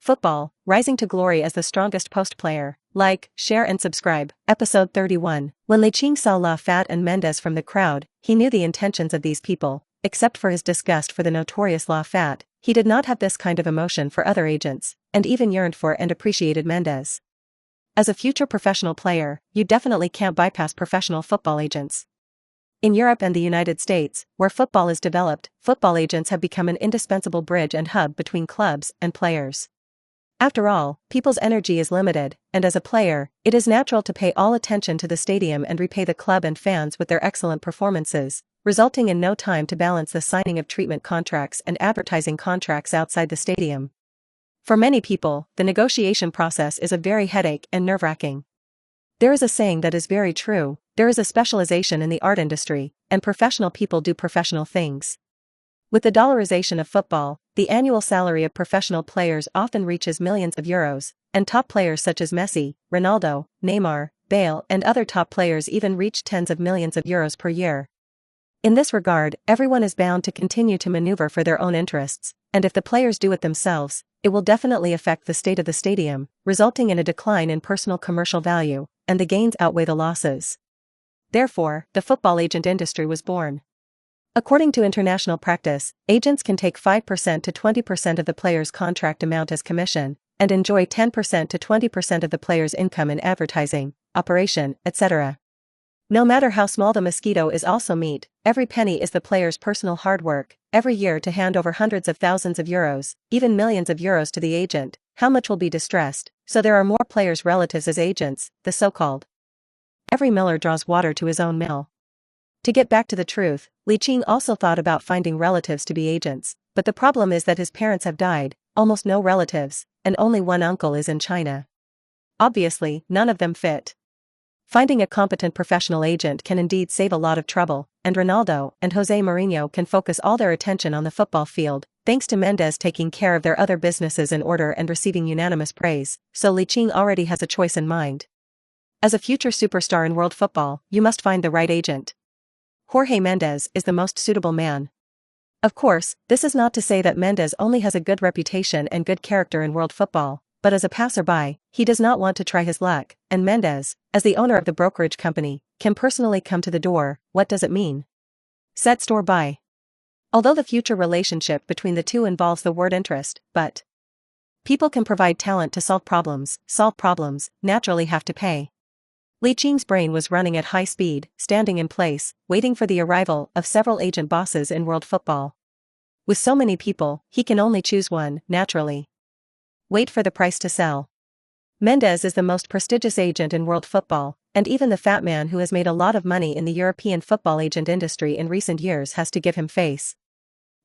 Football, rising to glory as the strongest post player. Like, share and subscribe. Episode 31. When Li Qing saw La Fat and Mendes from the crowd, he knew the intentions of these people. Except for his disgust for the notorious La Fat, he did not have this kind of emotion for other agents, and even yearned for and appreciated Mendes. As a future professional player, you definitely can't bypass professional football agents. In Europe and the United States, where football is developed, football agents have become an indispensable bridge and hub between clubs and players. After all, people's energy is limited, and as a player, it is natural to pay all attention to the stadium and repay the club and fans with their excellent performances, resulting in no time to balance the signing of treatment contracts and advertising contracts outside the stadium. For many people, the negotiation process is a very headache and nerve-wracking. There is a saying that is very true: there is a specialization in the art industry, and professional people do professional things. With the dollarization of football, the annual salary of professional players often reaches millions of euros, and top players such as Messi, Ronaldo, Neymar, Bale and other top players even reach tens of millions of euros per year. In this regard, everyone is bound to continue to maneuver for their own interests, and if the players do it themselves, it will definitely affect the state of the stadium, resulting in a decline in personal commercial value, and the gains outweigh the losses. Therefore, the football agent industry was born. According to international practice, agents can take 5% to 20% of the player's contract amount as commission, and enjoy 10% to 20% of the player's income in advertising, operation, etc. No matter how small the mosquito is also meat, every penny is the player's personal hard work, every year to hand over hundreds of thousands of euros, even millions of euros to the agent. How much will be distressed, so there are more players' relatives as agents, the so-called. Every miller draws water to his own mill. To get back to the truth, Li Qing also thought about finding relatives to be agents, but the problem is that his parents have died, almost no relatives, and only one uncle is in China. Obviously, none of them fit. Finding a competent professional agent can indeed save a lot of trouble, and Ronaldo and Jose Mourinho can focus all their attention on the football field, thanks to Mendes taking care of their other businesses in order and receiving unanimous praise, so Li Qing already has a choice in mind. As a future superstar in world football, you must find the right agent. Jorge Mendes is the most suitable man. Of course, this is not to say that Mendes only has a good reputation and good character in world football, but as a passerby, he does not want to try his luck, and Mendes, as the owner of the brokerage company, can personally come to the door. What does it mean? Set store by. Although the future relationship between the two involves the word interest, but people can provide talent to solve problems, naturally have to pay. Li Qing's brain was running at high speed, standing in place, waiting for the arrival of several agent bosses in world football. With so many people, he can only choose one, naturally. Wait for the price to sell. Mendes is the most prestigious agent in world football, and even the fat man who has made a lot of money in the European football agent industry in recent years has to give him face.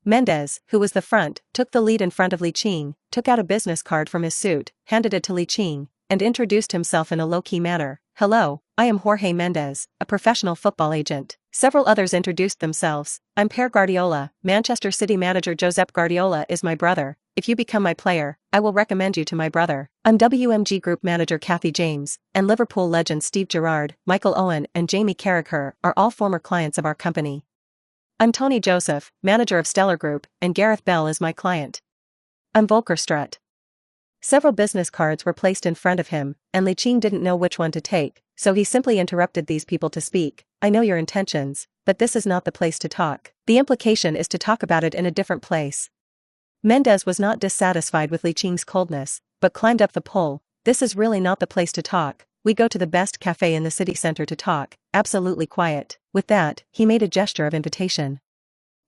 Mendes, who was the front, took the lead in front of Li Qing, took out a business card from his suit, handed it to Li Qing, and introduced himself in a low-key manner. "Hello, I am Jorge Mendes, a professional football agent." Several others introduced themselves. "I'm Pep Guardiola, Manchester City manager Josep Guardiola is my brother. If you become my player, I will recommend you to my brother. I'm WMG Group manager Kathy James, and Liverpool legends Steve Gerrard, Michael Owen and Jamie Carragher are all former clients of our company. I'm Tony Joseph, manager of Stellar Group, and Gareth Bell is my client. I'm Volker Strutt." Several business cards were placed in front of him, and Li Qing didn't know which one to take, so he simply interrupted these people to speak. "I know your intentions, but this is not the place to talk. The implication is to talk about it in a different place." Mendes was not dissatisfied with Li Qing's coldness, but climbed up the pole. "This is really not the place to talk. We go to the best cafe in the city center to talk, absolutely quiet." With that, he made a gesture of invitation.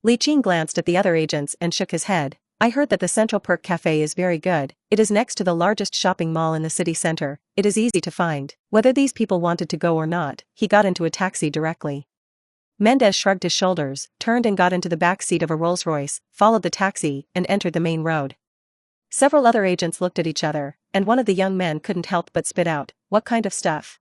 Li Qing glanced at the other agents and shook his head. "I heard that the Central Perk Cafe is very good. It is next to the largest shopping mall in the city center. It is easy to find." Whether these people wanted to go or not, he got into a taxi directly. Mendes shrugged his shoulders, turned and got into the back seat of a Rolls-Royce, followed the taxi, and entered the main road. Several other agents looked at each other, and one of the young men couldn't help but spit out, "What kind of stuff?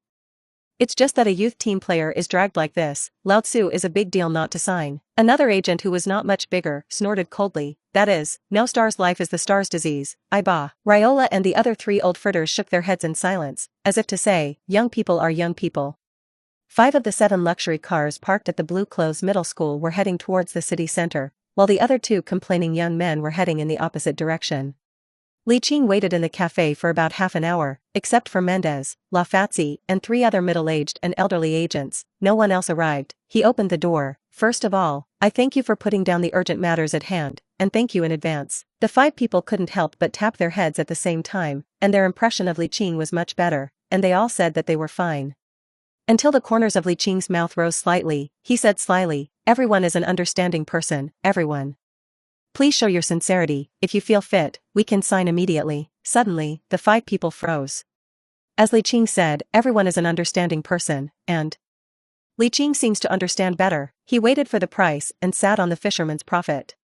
It's just that a youth team player is dragged like this. Lao Tzu is a big deal not to sign." Another agent who was not much bigger, snorted coldly, "That is, no star's life is the star's disease. I bah." Raiola and the other three old fritters shook their heads in silence, as if to say, young people are young people. 5 of the 7 luxury cars parked at the Blue Clothes Middle School were heading towards the city center, while the other 2 complaining young men were heading in the opposite direction. Li Qing waited in the cafe for about half an hour, except for Mendes, Lafatzi, and 3 other middle-aged and elderly agents. No one else arrived. He opened the door. First of all, I thank you for putting down the urgent matters at hand, and thank you in advance. The 5 people couldn't help but tap their heads at the same time, and their impression of Li Qing was much better, and they all said that they were fine. Until the corners of Li Qing's mouth rose slightly, he said slyly, everyone is an understanding person, everyone. Please show your sincerity. If you feel fit, we can sign immediately. Suddenly, the 5 people froze. As Li Qing said, everyone is an understanding person, and Li Qing seems to understand better. He waited for the price and sat on the fisherman's profit.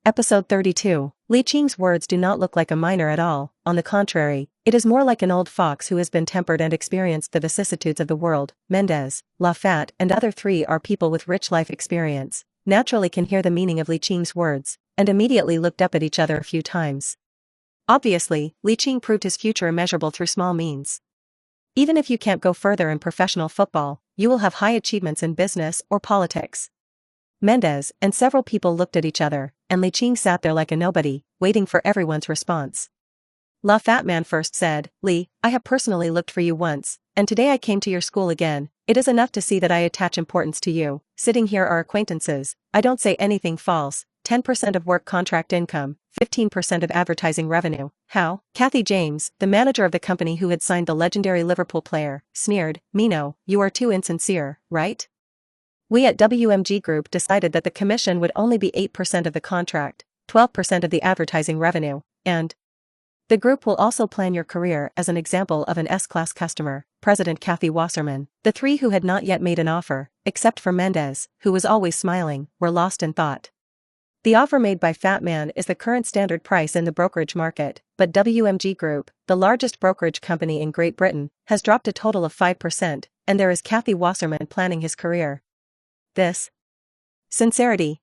Episode 32. Li Qing's words do not look like a miner at all. On the contrary, it is more like an old fox who has been tempered and experienced the vicissitudes of the world. Mendes, Lafat, and other 3 are people with rich life experience, naturally can hear the meaning of Li Qing's words, and immediately looked up at each other a few times. Obviously, Li Qing proved his future immeasurable through small means. Even if you can't go further in professional football, you will have high achievements in business or politics. Mendes and several people looked at each other, and Li Qing sat there like a nobody, waiting for everyone's response. La Fat Man first said, Li, I have personally looked for you once, and today I came to your school again. It is enough to see that I attach importance to you. Sitting here are acquaintances. I don't say anything false. 10% of work contract income, 15% of advertising revenue. How? Kathy James, the manager of the company who had signed the legendary Liverpool player, sneered, Mino, you are too insincere, right? We at WMG Group decided that the commission would only be 8% of the contract, 12% of the advertising revenue, and the group will also plan your career as an example of an S-class customer. President Kathy Wasserman. The 3 who had not yet made an offer, except for Mendes, who was always smiling, were lost in thought. The offer made by Fat Man is the current standard price in the brokerage market, but WMG Group, the largest brokerage company in Great Britain, has dropped a total of 5%, and there is Kathy Wasserman planning his career. This sincerity.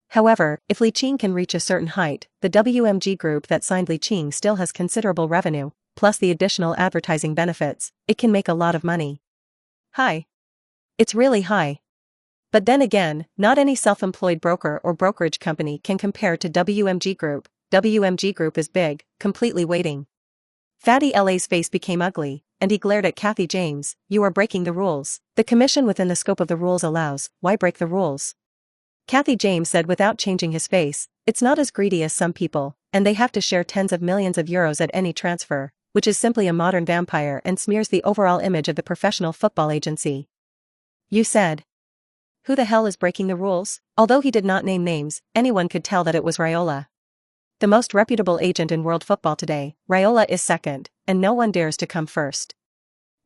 However, if Li Qing can reach a certain height, the WMG Group that signed Li Qing still has considerable revenue, plus the additional advertising benefits. It can make a lot of money. High. It's really high. But then again, not any self-employed broker or brokerage company can compare to WMG Group. WMG Group is big, completely waiting. Fatty LA's face became ugly, and he glared at Kathy James. You are breaking the rules. The commission within the scope of the rules allows. Why break the rules? Kathy James said without changing his face, it's not as greedy as some people, and they have to share tens of millions of euros at any transfer, which is simply a modern vampire and smears the overall image of the professional football agency. You said. Who the hell is breaking the rules? Although he did not name names, anyone could tell that it was Raiola. The most reputable agent in world football today. Raiola is second, and no one dares to come first.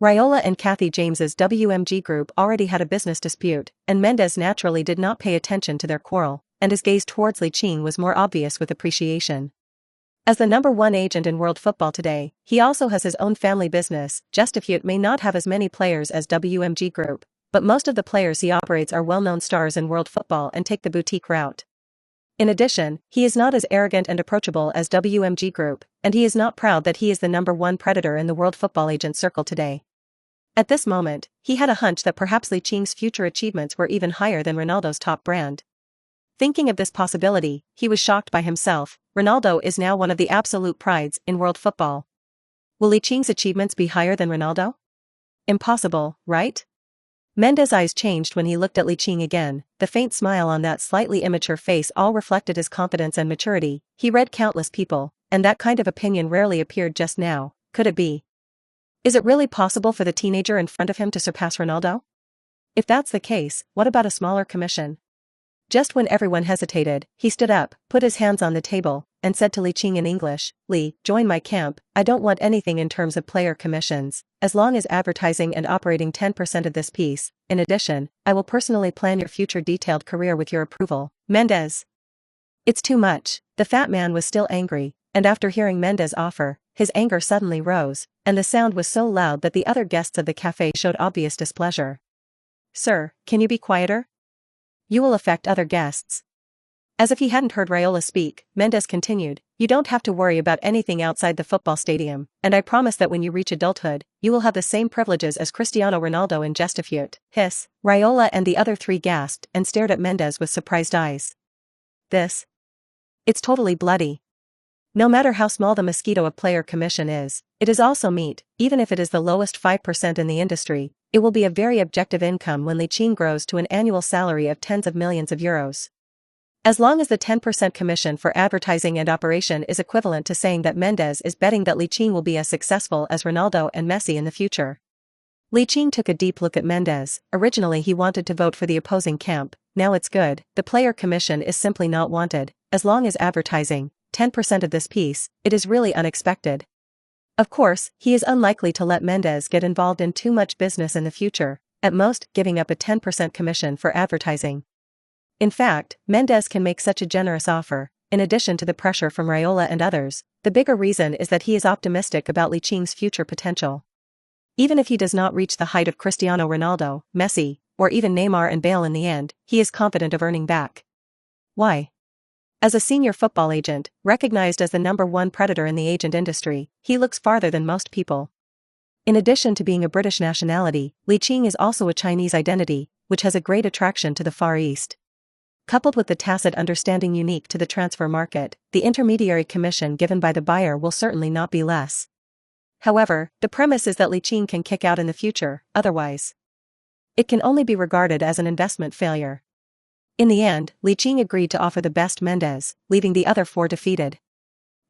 Raiola and Kathy James's WMG Group already had a business dispute, and Mendes naturally did not pay attention to their quarrel, and his gaze towards Li Qing was more obvious with appreciation. As the #1 agent in world football today, he also has his own family business. Justifiute may not have as many players as WMG Group, but most of the players he operates are well-known stars in world football and take the boutique route. In addition, he is not as arrogant and approachable as WMG Group, and he is not proud that he is the #1 predator in the world football agent circle today. At this moment, he had a hunch that perhaps Li Qing's future achievements were even higher than Ronaldo's top brand. Thinking of this possibility, he was shocked by himself. Ronaldo is now one of the absolute prides in world football. Will Li Qing's achievements be higher than Ronaldo? Impossible, right? Mendes' eyes changed when he looked at Li Qing again. The faint smile on that slightly immature face all reflected his confidence and maturity. He read countless people, and that kind of opinion rarely appeared just now. Could it be? Is it really possible for the teenager in front of him to surpass Ronaldo? If that's the case, what about a smaller commission? Just when everyone hesitated, he stood up, put his hands on the table, and said to Li Qing in English, Li, join my camp. I don't want anything in terms of player commissions, as long as advertising and operating 10% of this piece. In addition, I will personally plan your future detailed career with your approval. Mendes. It's too much. The fat man was still angry, and after hearing Mendes' offer, his anger suddenly rose, and the sound was so loud that the other guests of the cafe showed obvious displeasure. Sir, can you be quieter? You will affect other guests. As if he hadn't heard Raiola speak, Mendes continued, you don't have to worry about anything outside the football stadium, and I promise that when you reach adulthood, you will have the same privileges as Cristiano Ronaldo in Justifiute. Hiss. Raiola and the other 3 gasped and stared at Mendes with surprised eyes. This? It's totally bloody. No matter how small the mosquito of player commission is, it is also meat. Even if it is the lowest 5% in the industry, it will be a very objective income when Li Qing grows to an annual salary of tens of millions of euros. As long as the 10% commission for advertising and operation is equivalent to saying that Mendes is betting that Li Qing will be as successful as Ronaldo and Messi in the future. Li Qing took a deep look at Mendes. Originally he wanted to vote for the opposing camp, now it's good, the player commission is simply not wanted, as long as advertising, 10% of this piece, it is really unexpected. Of course, he is unlikely to let Mendes get involved in too much business in the future, at most giving up a 10% commission for advertising. In fact, Mendes can make such a generous offer, in addition to the pressure from Raiola and others. The bigger reason is that he is optimistic about Li Qing's future potential. Even if he does not reach the height of Cristiano Ronaldo, Messi, or even Neymar and Bale in the end, he is confident of earning back. Why? As a senior football agent, recognized as the #1 predator in the agent industry, he looks farther than most people. In addition to being a British nationality, Li Qing is also a Chinese identity, which has a great attraction to the Far East. Coupled with the tacit understanding unique to the transfer market, the intermediary commission given by the buyer will certainly not be less. However, the premise is that Li Qing can kick out in the future, otherwise it can only be regarded as an investment failure. In the end, Li Qing agreed to offer the best Mendes, leaving the other 4 defeated.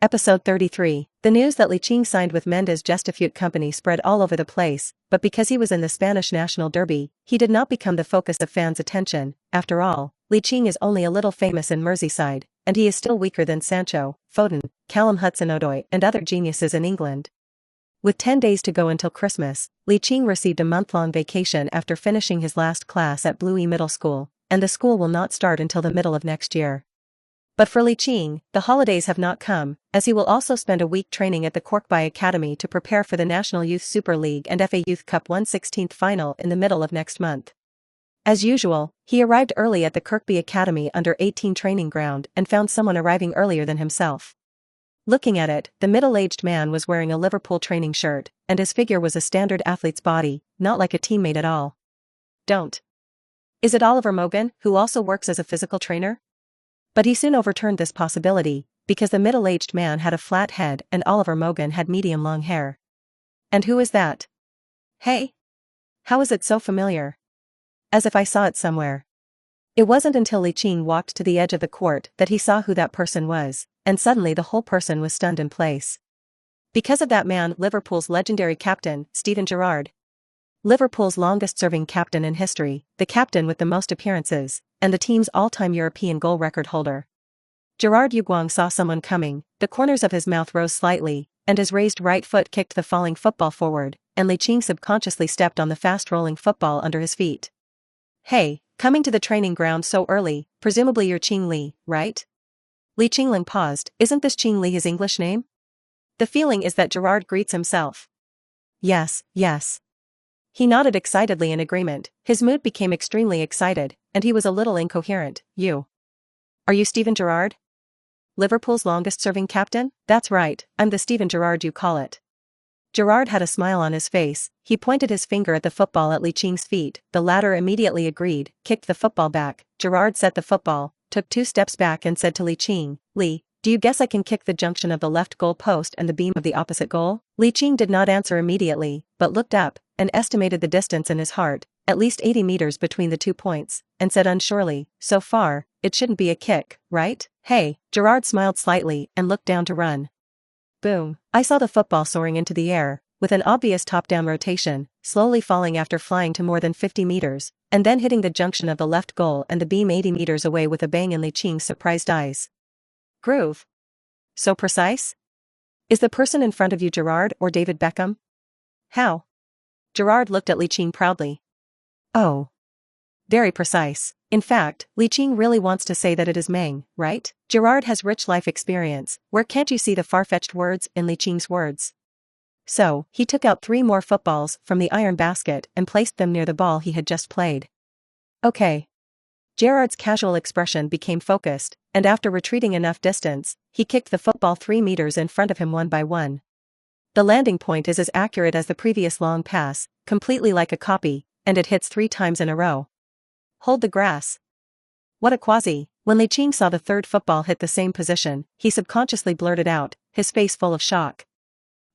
Episode 33. The news that Li Qing signed with Mendes Gestafute Company spread all over the place, but because he was in the Spanish National Derby, he did not become the focus of fans' attention. After all, Li Qing is only a little famous in Merseyside, and he is still weaker than Sancho, Foden, Callum Hudson-Odoi and other geniuses in England. With 10 days to go until Christmas, Li Qing received a month-long vacation after finishing his last class at Bluey Middle School, and the school will not start until the middle of next year. But for Li Qing, the holidays have not come, as he will also spend a week training at the Kirkby Academy to prepare for the National Youth Super League and FA Youth Cup 1/16 final in the middle of next month. As usual, he arrived early at the Kirkby Academy under-18 training ground and found someone arriving earlier than himself. Looking at it, the middle-aged man was wearing a Liverpool training shirt, and his figure was a standard athlete's body, not like a teammate at all. Don't. Is it Oliver Mogan, who also works as a physical trainer? But he soon overturned this possibility, because the middle-aged man had a flat head and Oliver Mogan had medium-long hair. And who is that? Hey? How is it so familiar? As if I saw it somewhere. It wasn't until Li Qing walked to the edge of the court that he saw who that person was, and suddenly the whole person was stunned in place. Because of that man, Liverpool's legendary captain, Steven Gerrard. Liverpool's longest-serving captain in history, the captain with the most appearances, and the team's all-time European goal record holder. Gerard Yuguang saw someone coming, the corners of his mouth rose slightly, and his raised right foot kicked the falling football forward, and Li Qing subconsciously stepped on the fast-rolling football under his feet. Hey, coming to the training ground so early, presumably you're Qing Li, right? Li Qingling paused. Isn't this Qing Li his English name? The feeling is that Gerard greets himself. Yes, yes. He nodded excitedly in agreement. His mood became extremely excited, and he was a little incoherent. You. Are you Steven Gerrard? Liverpool's longest-serving captain? That's right, I'm the Steven Gerrard you call it. Gerrard had a smile on his face. He pointed his finger at the football at Li Qing's feet. The latter immediately agreed, kicked the football back. Gerrard set the football, took 2 steps back and said to Li Qing, Li, do you guess I can kick the junction of the left goal post and the beam of the opposite goal? Li Qing did not answer immediately, but looked up, and estimated the distance in his heart, at least 80 meters between the 2 points, and said unsurely, so far, it shouldn't be a kick, right? Hey, Gerrard smiled slightly and looked down to run. Boom. I saw the football soaring into the air, with an obvious top-down rotation, slowly falling after flying to more than 50 meters, and then hitting the junction of the left goal and the beam 80 meters away with a bang in Li Qing's surprised eyes. Groove. So precise? Is the person in front of you Gerrard or David Beckham? How? Gerrard looked at Li Qing proudly. Oh. Very precise. In fact, Li Qing really wants to say that it is Meng, right? Gerrard has rich life experience. Where can't you see the far-fetched words in Li Qing's words? So, he took out 3 more footballs from the iron basket and placed them near the ball he had just played. Okay. Gerrard's casual expression became focused, and after retreating enough distance, he kicked the football 3 meters in front of him one by one. The landing point is as accurate as the previous long pass, completely like a copy, and it hits 3 times in a row. Hold the grass. What a quasi. When Li Qing saw the third football hit the same position, he subconsciously blurted out, his face full of shock.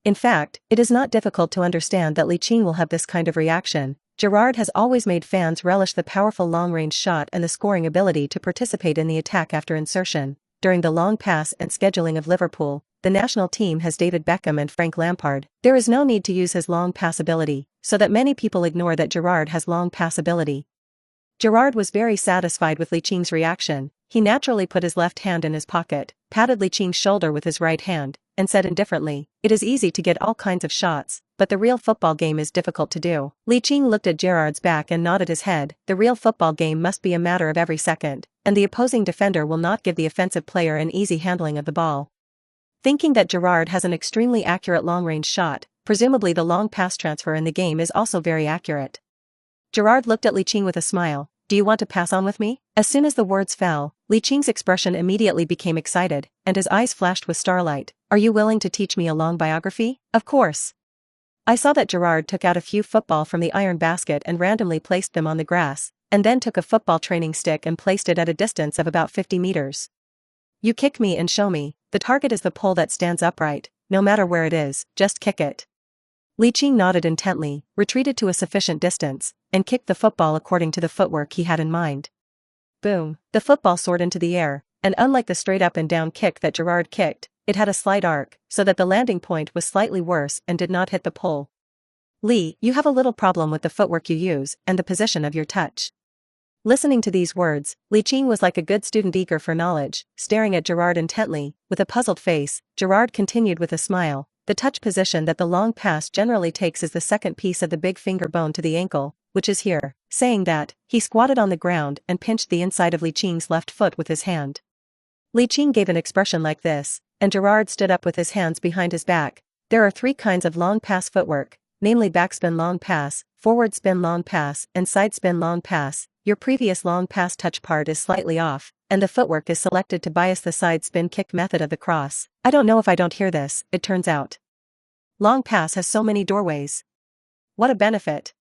In fact, it is not difficult to understand that Li Qing will have this kind of reaction. Gerrard has always made fans relish the powerful long-range shot and the scoring ability to participate in the attack after insertion. During the long pass and scheduling of Liverpool, the national team has David Beckham and Frank Lampard. There is no need to use his long pass ability, so that many people ignore that Gerrard has long pass ability. Gerrard was very satisfied with Li Qing's reaction. He naturally put his left hand in his pocket, patted Li Qing's shoulder with his right hand, and said indifferently, "It is easy to get all kinds of shots, but the real football game is difficult to do." Li Qing looked at Gerrard's back and nodded his head. The real football game must be a matter of every second, and the opposing defender will not give the offensive player an easy handling of the ball. Thinking that Gerrard has an extremely accurate long-range shot, presumably the long pass transfer in the game is also very accurate. Gerrard looked at Li Qing with a smile. "Do you want to pass on with me?" As soon as the words fell, Li Qing's expression immediately became excited, and his eyes flashed with starlight. "Are you willing to teach me a long biography?" "Of course." I saw that Gerrard took out a few football from the iron basket and randomly placed them on the grass, and then took a football training stick and placed it at a distance of about 50 meters. "You kick me and show me. The target is the pole that stands upright, no matter where it is, just kick it." Li Qing nodded intently, retreated to a sufficient distance, and kicked the football according to the footwork he had in mind. Boom! The football soared into the air, and unlike the straight up and down kick that Gerrard kicked, it had a slight arc, so that the landing point was slightly worse and did not hit the pole. "Li, you have a little problem with the footwork you use and the position of your touch." Listening to these words, Li Qing was like a good student eager for knowledge, staring at Gerrard intently. With a puzzled face, Gerrard continued with a smile, "The touch position that the long pass generally takes is the second piece of the big finger bone to the ankle, which is here." Saying that, he squatted on the ground and pinched the inside of Li Qing's left foot with his hand. Li Qing gave an expression like this, and Gerrard stood up with his hands behind his back. There are 3 kinds of long pass footwork, namely backspin long pass, forward spin long pass, and side spin long pass. Your previous long pass touch part is slightly off, and the footwork is selected to bias the side spin kick method of the cross. I don't know if I don't hear this, it turns out. Long pass has so many doorways. What a benefit.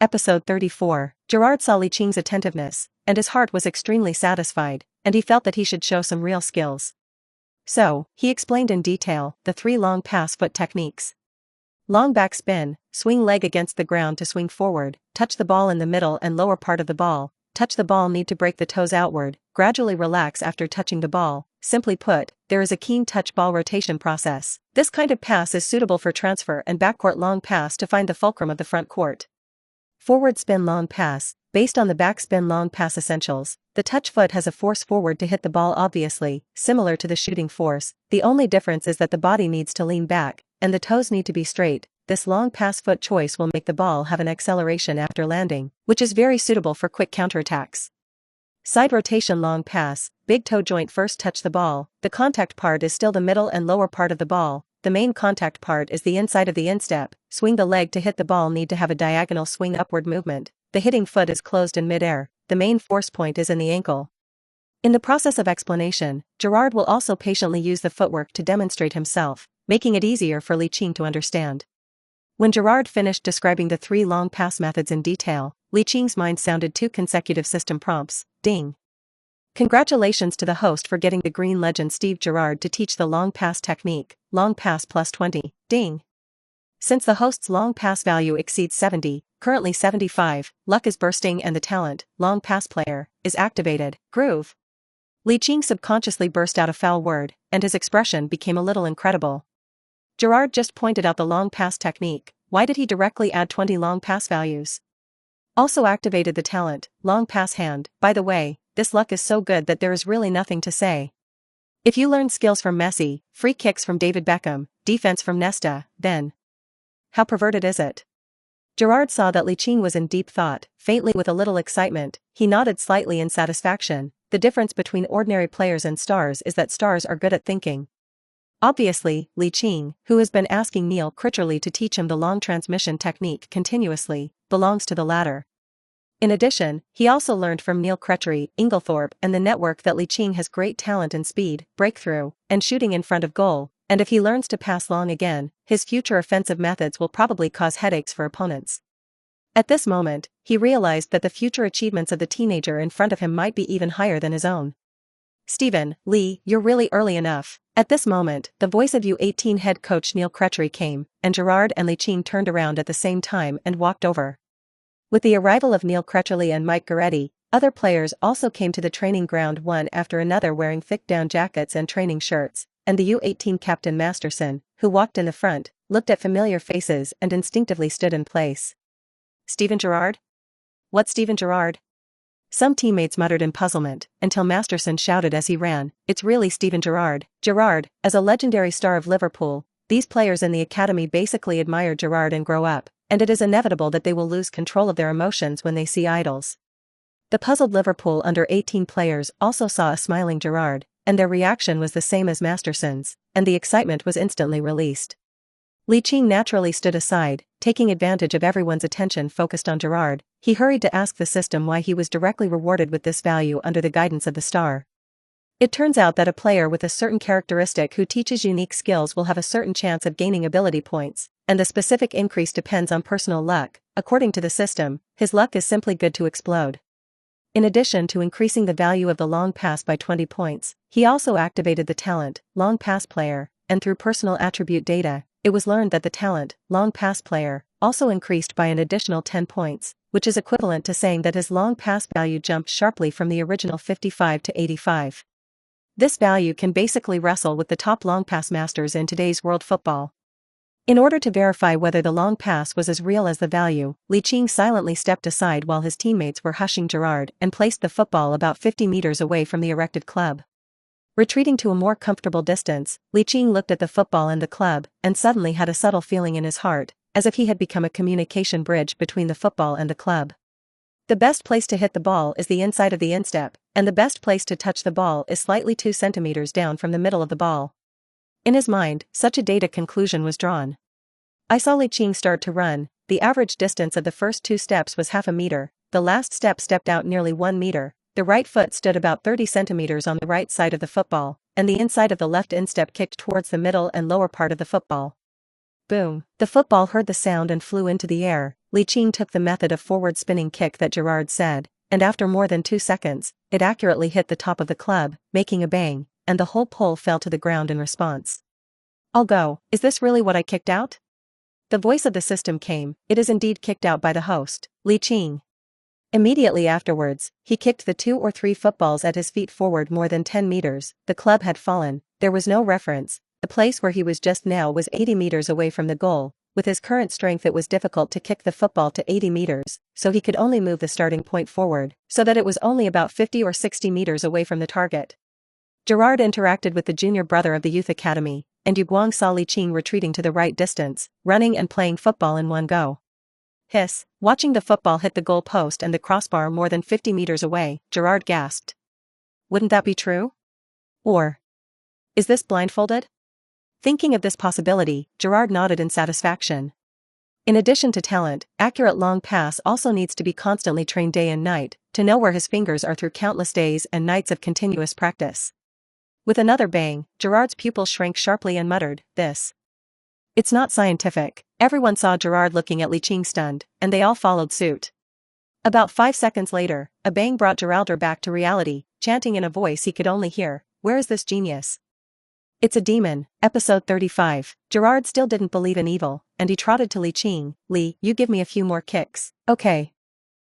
Episode 34. Gerrard saw Li Qing's attentiveness, and his heart was extremely satisfied, and he felt that he should show some real skills. So, he explained in detail the 3 long pass foot techniques. Long back spin, swing leg against the ground to swing forward, touch the ball in the middle and lower part of the ball, touch the ball need to break the toes outward, gradually relax after touching the ball. Simply put, there is a keen touch ball rotation process. This kind of pass is suitable for transfer and backcourt long pass to find the fulcrum of the front court. Forward spin long pass, based on the back spin long pass essentials, the touch foot has a force forward to hit the ball obviously, similar to the shooting force. The only difference is that the body needs to lean back, and the toes need to be straight. This long pass foot choice will make the ball have an acceleration after landing, which is very suitable for quick counterattacks. Side rotation long pass, big toe joint first touch the ball, the contact part is still the middle and lower part of the ball, the main contact part is the inside of the instep, swing the leg to hit the ball need to have a diagonal swing upward movement, the hitting foot is closed in midair, the main force point is in the ankle. In the process of explanation, Gerrard will also patiently use the footwork to demonstrate himself, making it easier for Li Qing to understand. When Gerrard finished describing the 3 long pass methods in detail, Li Qing's mind sounded 2 consecutive system prompts. Ding! Congratulations to the host for getting the green legend Steve Gerrard to teach the long pass technique, long pass plus 20. Ding! Since the host's long pass value exceeds 70, currently 75, luck is bursting and the talent, long pass player, is activated. Groove! Li Qing subconsciously burst out a foul word, and his expression became a little incredible. Gerrard just pointed out the long pass technique, why did he directly add 20 long pass values? Also activated the talent, long pass hand. By the way, this luck is so good that there is really nothing to say. If you learn skills from Messi, free kicks from David Beckham, defense from Nesta, then how perverted is it? Gerrard saw that Li Qing was in deep thought. Faintly with a little excitement, he nodded slightly in satisfaction. The difference between ordinary players and stars is that stars are good at thinking. Obviously, Li Qing, who has been asking Neil Critcherley to teach him the long transmission technique continuously, belongs to the latter. In addition, he also learned from Neil Critcherley, Inglethorpe and the network that Li Qing has great talent in speed, breakthrough, and shooting in front of goal, and if he learns to pass long again, his future offensive methods will probably cause headaches for opponents. At this moment, he realized that the future achievements of the teenager in front of him might be even higher than his own. Stephen, Lee, you're really early enough. At this moment, the voice of U18 head coach Neil Crutchery came, and Gerard and Li Qing turned around at the same time and walked over. With the arrival of Neil Crutchery and Mike Goretti, other players also came to the training ground one after another wearing thick down jackets and training shirts, and the U18 captain Masterson, who walked in the front, looked at familiar faces and instinctively stood in place. Steven Gerrard? What Steven Gerrard? Some teammates muttered in puzzlement, until Masterson shouted as he ran, "It's really Steven Gerrard." Gerrard, as a legendary star of Liverpool, these players in the academy basically admire Gerrard and grow up, and it is inevitable that they will lose control of their emotions when they see idols. The puzzled Liverpool under-18 players also saw a smiling Gerrard, and their reaction was the same as Masterson's, and the excitement was instantly released. Li Qing naturally stood aside, taking advantage of everyone's attention focused on Gerrard. He hurried to ask the system why he was directly rewarded with this value under the guidance of the star. It turns out that a player with a certain characteristic who teaches unique skills will have a certain chance of gaining ability points, and the specific increase depends on personal luck. According to the system, his luck is simply good to explode. In addition to increasing the value of the long pass by 20 points, he also activated the talent, long pass player, and through personal attribute data, it was learned that the talent, long pass player, also increased by an additional 10 points, which is equivalent to saying that his long pass value jumped sharply from the original 55 to 85. This value can basically wrestle with the top long pass masters in today's world football. In order to verify whether the long pass was as real as the value, Li Qing silently stepped aside while his teammates were hushing Gerrard and placed the football about 50 meters away from the erected club. Retreating to a more comfortable distance, Li Qing looked at the football and the club, and suddenly had a subtle feeling in his heart, as if he had become a communication bridge between the football and the club. The best place to hit the ball is the inside of the instep, and the best place to touch the ball is slightly 2 centimeters down from the middle of the ball. In his mind, such a data conclusion was drawn. I saw Li Qing start to run. The average distance of the first 2 steps was half a meter, the last step stepped out nearly 1 meter. The right foot stood about 30 centimeters on the right side of the football, and the inside of the left instep kicked towards the middle and lower part of the football. Boom! The football heard the sound and flew into the air. Li Qing took the method of forward spinning kick that Gerrard said, and after more than 2 seconds, it accurately hit the top of the club, making a bang, and the whole pole fell to the ground in response. "I'll go. Is this really what I kicked out?" The voice of the system came. "It is indeed kicked out by the host, Li Qing." Immediately afterwards, he kicked the 2 or 3 footballs at his feet forward more than 10 meters. The club had fallen. There was no reference. The place where he was just now was 80 meters away from the goal. With his current strength, it was difficult to kick the football to 80 meters, so he could only move the starting point forward, so that it was only about 50 or 60 meters away from the target. Gerrard interacted with the junior brother of the youth academy, and Yu Guang saw Li Qing retreating to the right distance, running and playing football in one go. Hiss! Watching the football hit the goal post and the crossbar more than 50 meters away, Gerrard gasped. Wouldn't that be true? Or is this blindfolded? Thinking of this possibility, Gerrard nodded in satisfaction. In addition to talent, accurate long pass also needs to be constantly trained day and night, to know where his fingers are through countless days and nights of continuous practice. With another bang, Gerrard's pupil shrank sharply and muttered, "This. It's not scientific." Everyone saw Gerrard looking at Li Qing stunned, and they all followed suit. About 5 seconds later, a bang brought Gerrard back to reality, chanting in a voice he could only hear, "Where is this genius?" "It's a demon." Episode 35. Gerrard still didn't believe in evil, and he trotted to Li Qing. "Li, you give me a few more kicks." "Okay."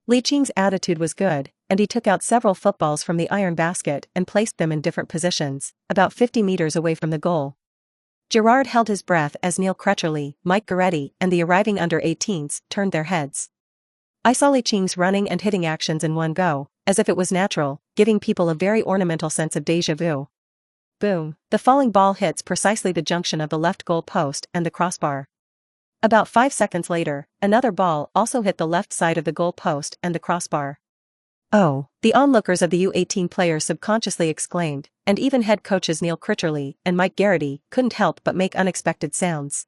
Li Qing's attitude was good, and he took out several footballs from the iron basket and placed them in different positions, about 50 meters away from the goal. Gerrard held his breath as Neil Crutchery, Mike Goretti, and the arriving under-18s turned their heads. I saw Li Qing's running and hitting actions in one go, as if it was natural, giving people a very ornamental sense of déjà vu. Boom! The falling ball hits precisely the junction of the left goal post and the crossbar. About 5 seconds later, another ball also hit the left side of the goal post and the crossbar. "Oh!" the onlookers of the U18 players subconsciously exclaimed, and even head coaches Neil Crutchery and Mike Goretti couldn't help but make unexpected sounds.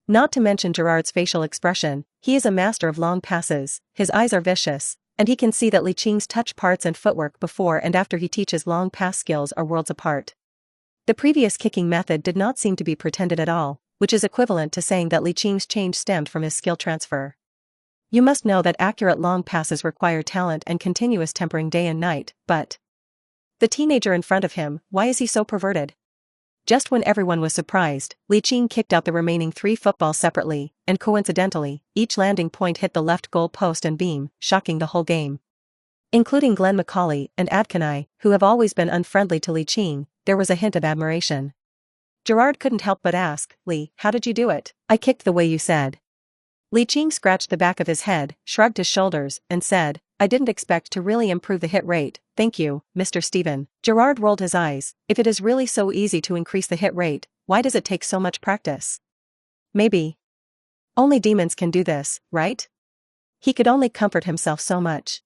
Not to mention Gerrard's facial expression, he is a master of long passes, his eyes are vicious, and he can see that Li Qing's touch parts and footwork before and after he teaches long pass skills are worlds apart. The previous kicking method did not seem to be pretended at all, which is equivalent to saying that Li Qing's change stemmed from his skill transfer. You must know that accurate long passes require talent and continuous tempering day and night, but The teenager in front of him, why is he so perverted? Just when everyone was surprised, Li Qing kicked out the remaining 3 footballs separately, and coincidentally, each landing point hit the left goal post and beam, shocking the whole game. Including Glenn Macaulay and Adkanai, who have always been unfriendly to Li Qing, there was a hint of admiration. Gerard couldn't help but ask, "Li, how did you do it?" "I kicked the way you said." Li Qing scratched the back of his head, shrugged his shoulders, and said, "I didn't expect to really improve the hit rate, thank you, Mr. Steven." Gerard rolled his eyes. If it is really so easy to increase the hit rate, why does it take so much practice? Maybe only demons can do this, right? He could only comfort himself so much.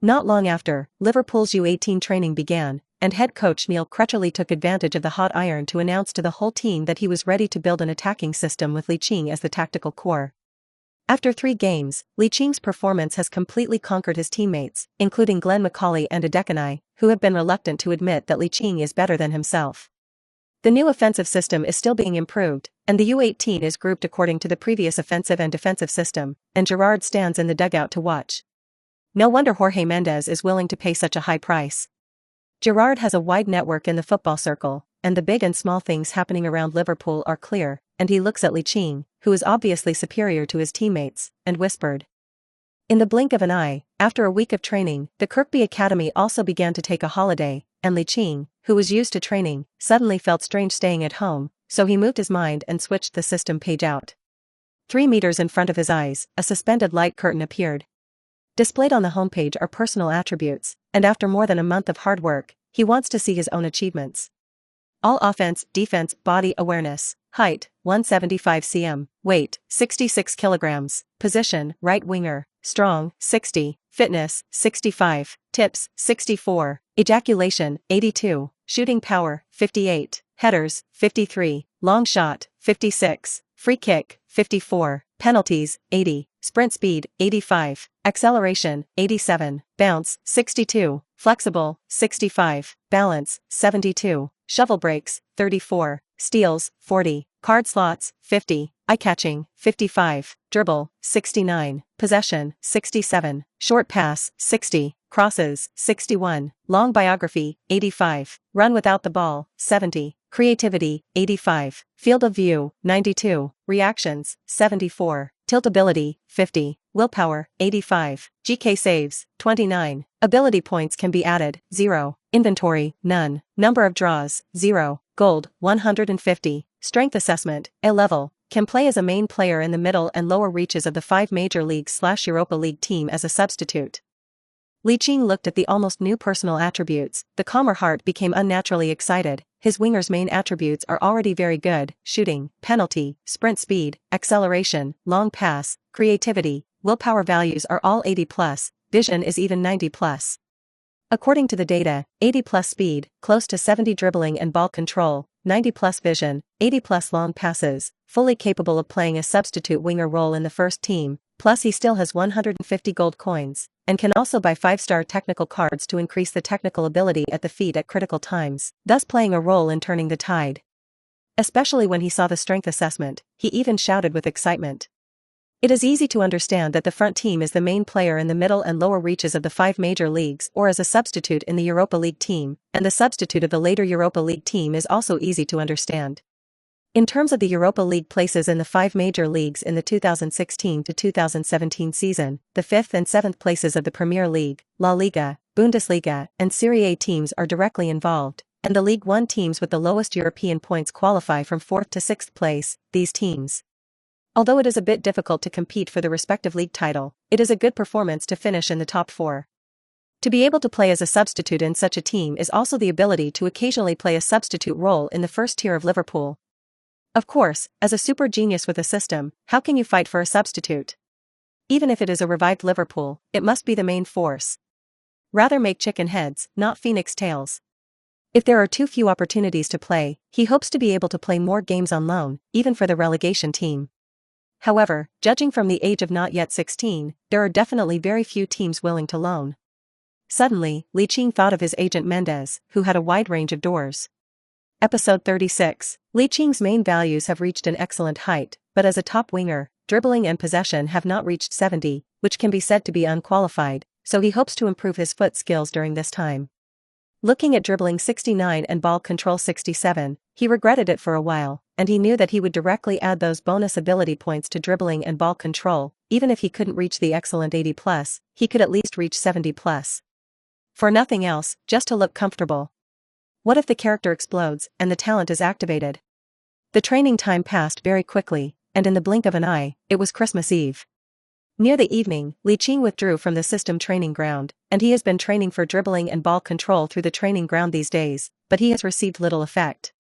Not long after, Liverpool's U18 training began, and head coach Neil Crutchley took advantage of the hot iron to announce to the whole team that he was ready to build an attacking system with Li Qing as the tactical core. After 3 games, Li Qing's performance has completely conquered his teammates, including Glenn Macaulay and Adkanai, who have been reluctant to admit that Li Qing is better than himself. The new offensive system is still being improved, and the U18 is grouped according to the previous offensive and defensive system, and Gerard stands in the dugout to watch. No wonder Jorge Mendes is willing to pay such a high price. Gerard has a wide network in the football circle, and the big and small things happening around Liverpool are clear, and he looks at Li Qing, who is obviously superior to his teammates, and whispered. In the blink of an eye, after a week of training, the Kirkby Academy also began to take a holiday, and Li Qing, who was used to training, suddenly felt strange staying at home, so he moved his mind and switched the system page out. 3 meters in front of his eyes, a suspended light curtain appeared. Displayed on the homepage are personal attributes, and after more than a month of hard work, he wants to see his own achievements. All offense, defense, body awareness, height, 175 cm, weight, 66 kilograms, position, right winger, strong, 60, fitness, 65, tips, 64, ejaculation, 82, shooting power, 58, headers, 53, long shot, 56, free kick, 54, penalties, 80, sprint speed, 85, acceleration, 87, bounce, 62, flexible, 65, balance, 72, shovel breaks, 34, steals, 40, card slots, 50, eye-catching, 55, dribble, 69, possession, 67, short pass, 60, crosses, 61, long biography, 85, run without the ball, 70, creativity, 85, field of view, 92, reactions, 74, tiltability, 50, willpower, 85, GK saves, 29, ability points can be added, 0, inventory, none, number of draws, 0, gold, 150, strength assessment, A level, can play as a main player in the middle and lower reaches of the 5 major leagues/Europa League team as a substitute. Li Qing looked at the almost new personal attributes, the calmer heart became unnaturally excited. His winger's main attributes are already very good: shooting, penalty, sprint speed, acceleration, long pass, creativity, willpower values are all 80+, vision is even 90+. According to the data, 80+ speed, close to 70 dribbling and ball control, 90+ vision, 80+ long passes, fully capable of playing a substitute winger role in the first team, plus he still has 150 gold coins, and can also buy 5-star technical cards to increase the technical ability at the feet at critical times, thus playing a role in turning the tide. Especially when he saw the strength assessment, he even shouted with excitement. It is easy to understand that the front team is the main player in the middle and lower reaches of the 5 major leagues or as a substitute in the Europa League team, and the substitute of the later Europa League team is also easy to understand. In terms of the Europa League places in the 5 major leagues in the 2016 to 2017 season, the 5th and 7th places of the Premier League, La Liga, Bundesliga, and Serie A teams are directly involved, and the League One teams with the lowest European points qualify from 4th to 6th place. These teams, although it is a bit difficult to compete for the respective league title, it is a good performance to finish in the top 4. To be able to play as a substitute in such a team is also the ability to occasionally play a substitute role in the first tier of Liverpool. Of course, as a super genius with a system, how can you fight for a substitute? Even if it is a revived Liverpool, it must be the main force. Rather make chicken heads, not phoenix tails. If there are too few opportunities to play, he hopes to be able to play more games on loan, even for the relegation team. However, judging from the age of not yet 16, there are definitely very few teams willing to loan. Suddenly, Li Qing thought of his agent Mendes, who had a wide range of doors. Episode 36. Li Qing's main values have reached an excellent height, but as a top winger, dribbling and possession have not reached 70, which can be said to be unqualified, so he hopes to improve his foot skills during this time. Looking at dribbling 69 and ball control 67, he regretted it for a while, and he knew that he would directly add those bonus ability points to dribbling and ball control. Even if he couldn't reach the excellent 80+, he could at least reach 70+. For nothing else, just to look comfortable. What if the character explodes and the talent is activated? The training time passed very quickly, and in the blink of an eye, it was Christmas Eve. Near the evening, Li Qing withdrew from the system training ground, and he has been training for dribbling and ball control through the training ground these days, but he has received little effect.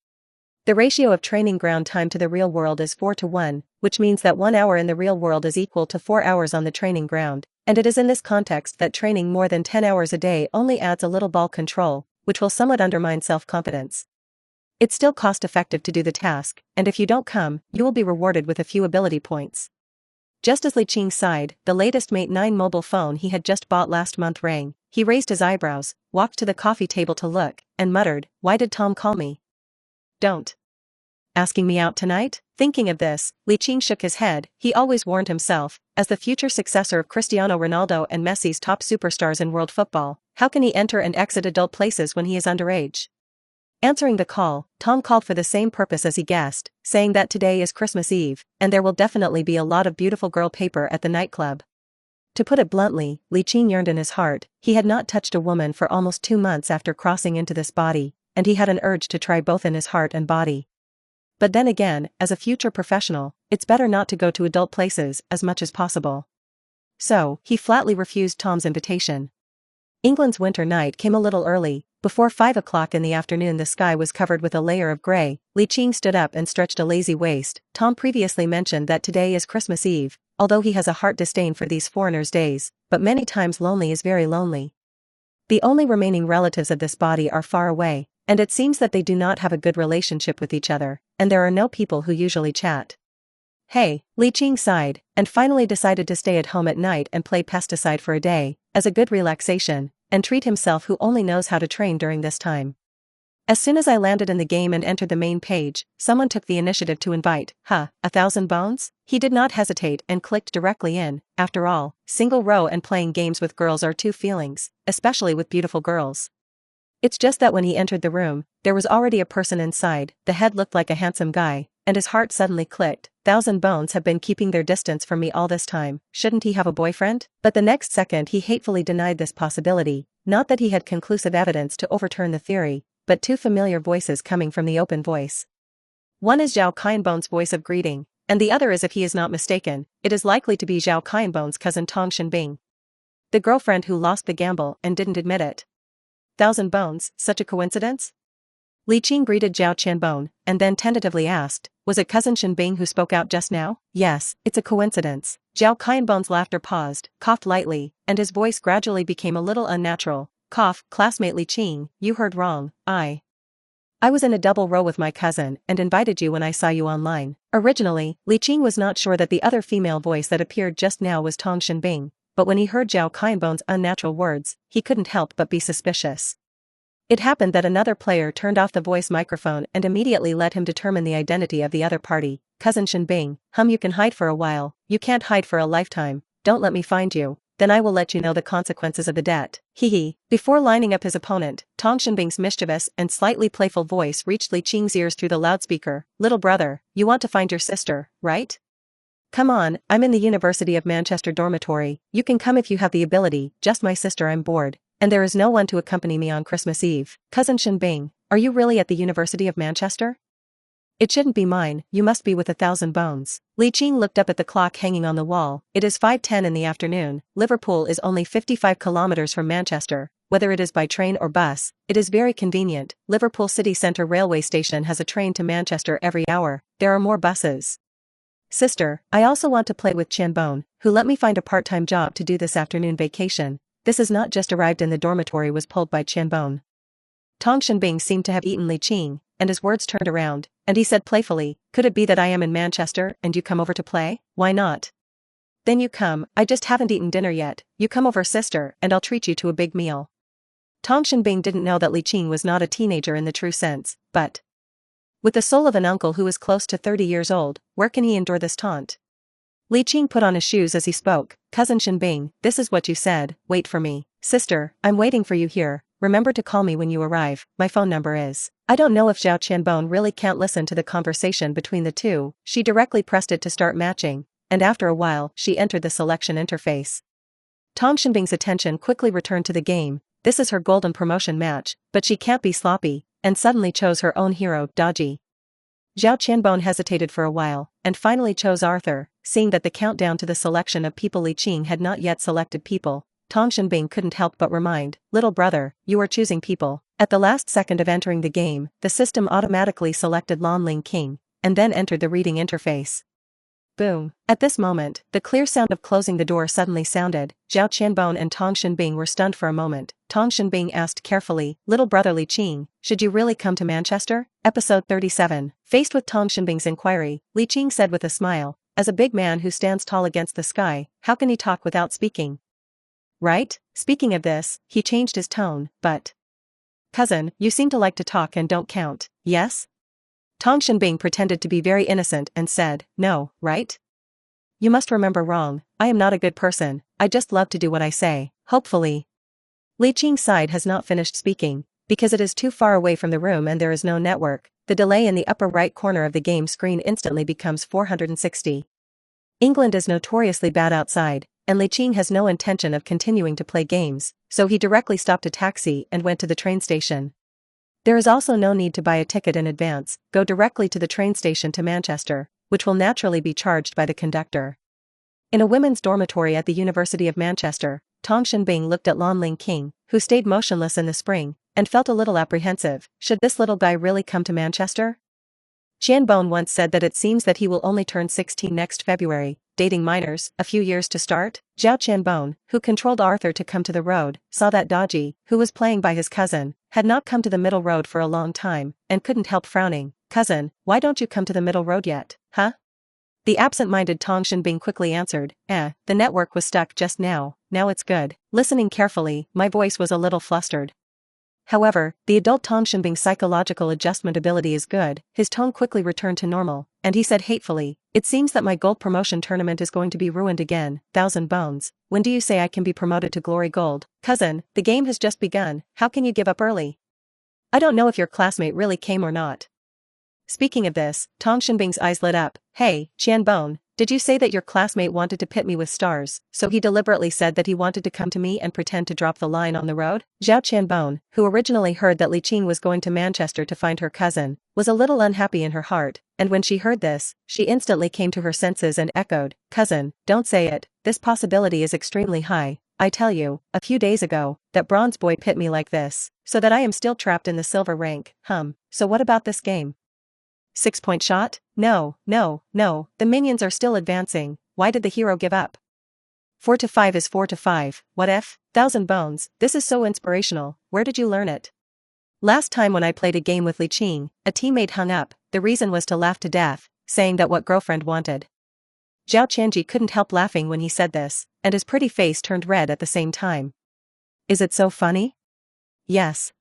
The ratio of training ground time to the real world is 4:1, which means that 1 hour in the real world is equal to 4 hours on the training ground, and it is in this context that training more than 10 hours a day only adds a little ball control, which will somewhat undermine self-confidence. It's still cost-effective to do the task, and if you don't come, you will be rewarded with a few ability points. Just as Li Qing sighed, the latest Mate 9 mobile phone he had just bought last month rang. He raised his eyebrows, walked to the coffee table to look, and muttered, "Why did Tom call me? Don't. Asking me out tonight?" Thinking of this, Li Qing shook his head. He always warned himself, as the future successor of Cristiano Ronaldo and Messi's top superstars in world football, how can he enter and exit adult places when he is underage? Answering the call, Tom called for the same purpose as he guessed, saying that today is Christmas Eve, and there will definitely be a lot of beautiful girl paper at the nightclub. To put it bluntly, Li Qing yearned in his heart. He had not touched a woman for almost 2 months after crossing into this body, and he had an urge to try both in his heart and body. But then again, as a future professional, it's better not to go to adult places as much as possible. So, he flatly refused Tom's invitation. England's winter night came a little early. Before 5 o'clock in the afternoon the sky was covered with a layer of grey. Li Qing stood up and stretched a lazy waist. Tom previously mentioned that today is Christmas Eve, although he has a heart disdain for these foreigners' days, but many times lonely is very lonely. The only remaining relatives of this body are far away, and it seems that they do not have a good relationship with each other, and there are no people who usually chat. Hey, Li Qing sighed, and finally decided to stay at home at night and play pesticide for a day, as a good relaxation, and treat himself who only knows how to train during this time. As soon as I landed in the game and entered the main page, someone took the initiative to invite. 1,000 bones? He did not hesitate and clicked directly in. After all, single row and playing games with girls are two feelings, especially with beautiful girls. It's just that when he entered the room, there was already a person inside. The head looked like a handsome guy, and his heart suddenly clicked. 1,000 bones have been keeping their distance from me all this time. Shouldn't he have a boyfriend? But the next second he hatefully denied this possibility. Not that he had conclusive evidence to overturn the theory, but two familiar voices coming from the open voice. One is Zhao Qianbon's voice of greeting, and the other is, if he is not mistaken, it is likely to be Zhao Qianbon's cousin Tong Shenbing. The girlfriend who lost the gamble and didn't admit it. 1,000 bones, such a coincidence? Li Qing greeted Zhao Qianbon, and then tentatively asked, was it cousin Shenbing who spoke out just now? Yes, it's a coincidence. Zhao Qianbon's laughter paused, coughed lightly, and his voice gradually became a little unnatural. Cough, classmate Li Qing, you heard wrong. I was in a double row with my cousin and invited you when I saw you online. Originally, Li Qing was not sure that the other female voice that appeared just now was Tong Shenbing, but when he heard Zhao Qianbon's unnatural words, he couldn't help but be suspicious. It happened that another player turned off the voice microphone and immediately let him determine the identity of the other party. Cousin Shenbing, you can hide for a while, you can't hide for a lifetime. Don't let me find you, then I will let you know the consequences of the debt. Hee. Before lining up his opponent, Tong Shenbing's mischievous and slightly playful voice reached Li Qing's ears through the loudspeaker. Little brother, you want to find your sister, right? Come on, I'm in the University of Manchester dormitory. You can come if you have the ability. Just my sister, I'm bored, and there is no one to accompany me on Christmas Eve. Cousin Shenbing, are you really at the University of Manchester? It shouldn't be mine, you must be with 1,000 bones. Li Qing looked up at the clock hanging on the wall. It is 5:10 in the afternoon. Liverpool is only 55 kilometers from Manchester. Whether it is by train or bus, it is very convenient. Liverpool City Centre railway station has a train to Manchester every hour. There are more buses. Sister, I also want to play with Qianbon, who let me find a part-time job to do this afternoon vacation. This has not just arrived in the dormitory, was pulled by Qianbon. Tong Shenbing seemed to have eaten Li Qing, and his words turned around, and he said playfully, could it be that I am in Manchester and you come over to play? Why not? Then you come, I just haven't eaten dinner yet. You come over, sister, and I'll treat you to a big meal. Tong Shenbing didn't know that Li Qing was not a teenager in the true sense, but with the soul of an uncle who is close to 30 years old, where can he endure this taunt? Li Qing put on his shoes as he spoke. Cousin Shenbing, this is what you said, wait for me. Sister, I'm waiting for you here. remember to call me when you arrive, my phone number is. I don't know if Zhao Qianbon really can't listen to the conversation between the two. She directly pressed it to start matching, and after a while, she entered the selection interface. Tang Shenbing's attention quickly returned to the game. This is her golden promotion match, but she can't be sloppy, and suddenly chose her own hero, Dodgy. Zhao Qianbon hesitated for a while, and finally chose Arthur. Seeing that the countdown to the selection of people Li Qing had not yet selected people, Tang Shenbing couldn't help but remind, little brother, you are choosing people. At the last second of entering the game, the system automatically selected Li Qing, and then entered the reading interface. Boom. At this moment, the clear sound of closing the door suddenly sounded. Zhao Qianbon and Tang Shenbing were stunned for a moment. Tang Shenbing asked carefully, little brother Li Qing, should you really come to Manchester? Episode 37. Faced with Tang Shenbing's inquiry, Li Qing said with a smile, as a big man who stands tall against the sky, how can he talk without speaking? Right? Speaking of this, he changed his tone, but... Cousin, you seem to like to talk and don't count, yes? Tang Shenbing pretended to be very innocent and said, no, right? You must remember wrong, I am not a good person, I just love to do what I say, hopefully. Li Qing's side has not finished speaking, because it is too far away from the room and there is no network. The delay in the upper right corner of the game screen instantly becomes 460. England is notoriously bad outside, and Li Qing has no intention of continuing to play games, so he directly stopped a taxi and went to the train station. There is also no need to buy a ticket in advance, go directly to the train station to Manchester, which will naturally be charged by the conductor. In a women's dormitory at the University of Manchester, Tang Shenbing looked at Li Qing, who stayed motionless in the spring, and felt a little apprehensive. Should this little guy really come to Manchester? Qianbon once said that it seems that he will only turn 16 next February, dating minors, a few years to start. Zhao Qianbon, who controlled Arthur to come to the road, saw that Dodgy, who was playing by his cousin, had not come to the middle road for a long time, and couldn't help frowning. Cousin, why don't you come to the middle road yet, huh? The absent-minded Tang Shenbing quickly answered, the network was stuck just now it's good. Listening carefully, my voice was a little flustered. However, the adult Tang Shenbing's psychological adjustment ability is good. His tone quickly returned to normal, and he said hatefully, it seems that my gold promotion tournament is going to be ruined again. 1,000 bones. When do you say I can be promoted to glory gold? Cousin, the game has just begun, how can you give up early? I don't know if your classmate really came or not. Speaking of this, Tang Shenbing's eyes lit up. Hey, Qianbon, did you say that your classmate wanted to pit me with stars, so he deliberately said that he wanted to come to me and pretend to drop the line on the road? Zhao Qianbon, who originally heard that Li Qing was going to Manchester to find her cousin, was a little unhappy in her heart, and when she heard this, she instantly came to her senses and echoed, cousin, don't say it, this possibility is extremely high. I tell you, a few days ago, that bronze boy pit me like this, so that I am still trapped in the silver rank. So what about this game? 6-point shot? No, the minions are still advancing, why did the hero give up? 4 to 5 is 4 to 5, what if? 1,000 bones, this is so inspirational, where did you learn it? Last time when I played a game with Li Qing, a teammate hung up, the reason was to laugh to death, saying that what girlfriend wanted. Zhao Qianji couldn't help laughing when he said this, and his pretty face turned red at the same time. Is it so funny? Yes.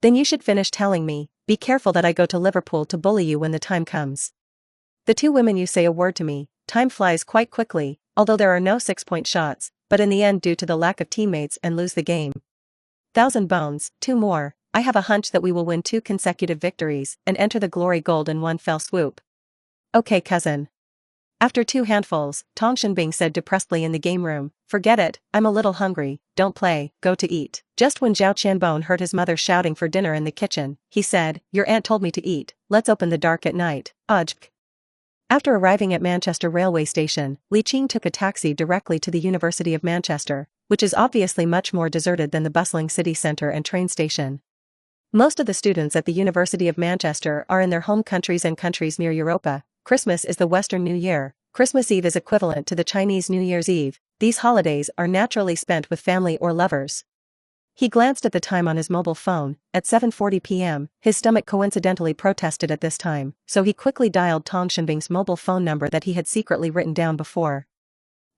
Then you should finish telling me, be careful that I go to Liverpool to bully you when the time comes. The two women you say a word to me, time flies quite quickly, although there are no 6-point shots, but in the end due to the lack of teammates and lose the game. 1,000 bones, 2 more, I have a hunch that we will win 2 consecutive victories and enter the glory gold in one fell swoop. Okay cousin. After 2 handfuls, Tang Shenbing said depressedly in the game room, forget it, I'm a little hungry, don't play, go to eat. Just when Zhao Qianbon heard his mother shouting for dinner in the kitchen, he said, your aunt told me to eat, let's open the dark at night. After arriving at Manchester railway station, Li Qing took a taxi directly to the University of Manchester, which is obviously much more deserted than the bustling city centre and train station. Most of the students at the University of Manchester are in their home countries and countries near Europa. Christmas is the Western New Year. Christmas Eve is equivalent to the Chinese New Year's Eve. These holidays are naturally spent with family or lovers. He glanced at the time on his mobile phone, at 7:40 p.m., his stomach coincidentally protested at this time, so he quickly dialed Tang Shenbing's mobile phone number that he had secretly written down before.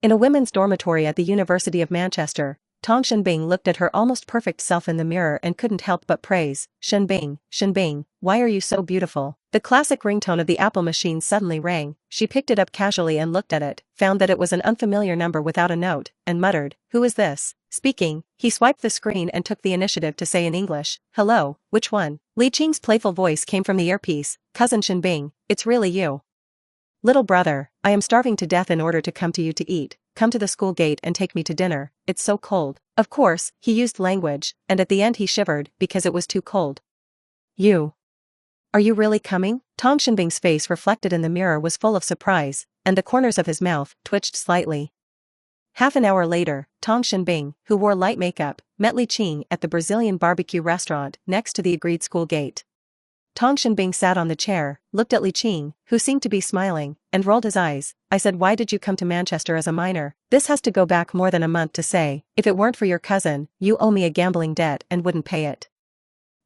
In a women's dormitory at the University of Manchester, Tang Shenbing looked at her almost perfect self in the mirror and couldn't help but praise, Shenbing, why are you so beautiful? The classic ringtone of the Apple machine suddenly rang. She picked it up casually and looked at it, found that it was an unfamiliar number without a note, and muttered, who is this? Speaking, he swiped the screen and took the initiative to say in English, "Hello, which one?" Li Qing's playful voice came from the earpiece, "Cousin Shenbing, it's really you. Little brother, I am starving to death in order to come to you to eat, come to the school gate and take me to dinner, it's so cold." Of course, he used language, and at the end he shivered because it was too cold. "You. Are you really coming?" Tong Shenbing's face reflected in the mirror was full of surprise, and the corners of his mouth twitched slightly. Half an hour later, Tong Shenbing, who wore light makeup, met Li Qing at the Brazilian barbecue restaurant next to the agreed school gate. Tong Shenbing sat on the chair, looked at Li Qing, who seemed to be smiling, and rolled his eyes. "I said, why did you come to Manchester as a minor? This has to go back more than a month to say, if it weren't for your cousin, you owe me a gambling debt and wouldn't pay it."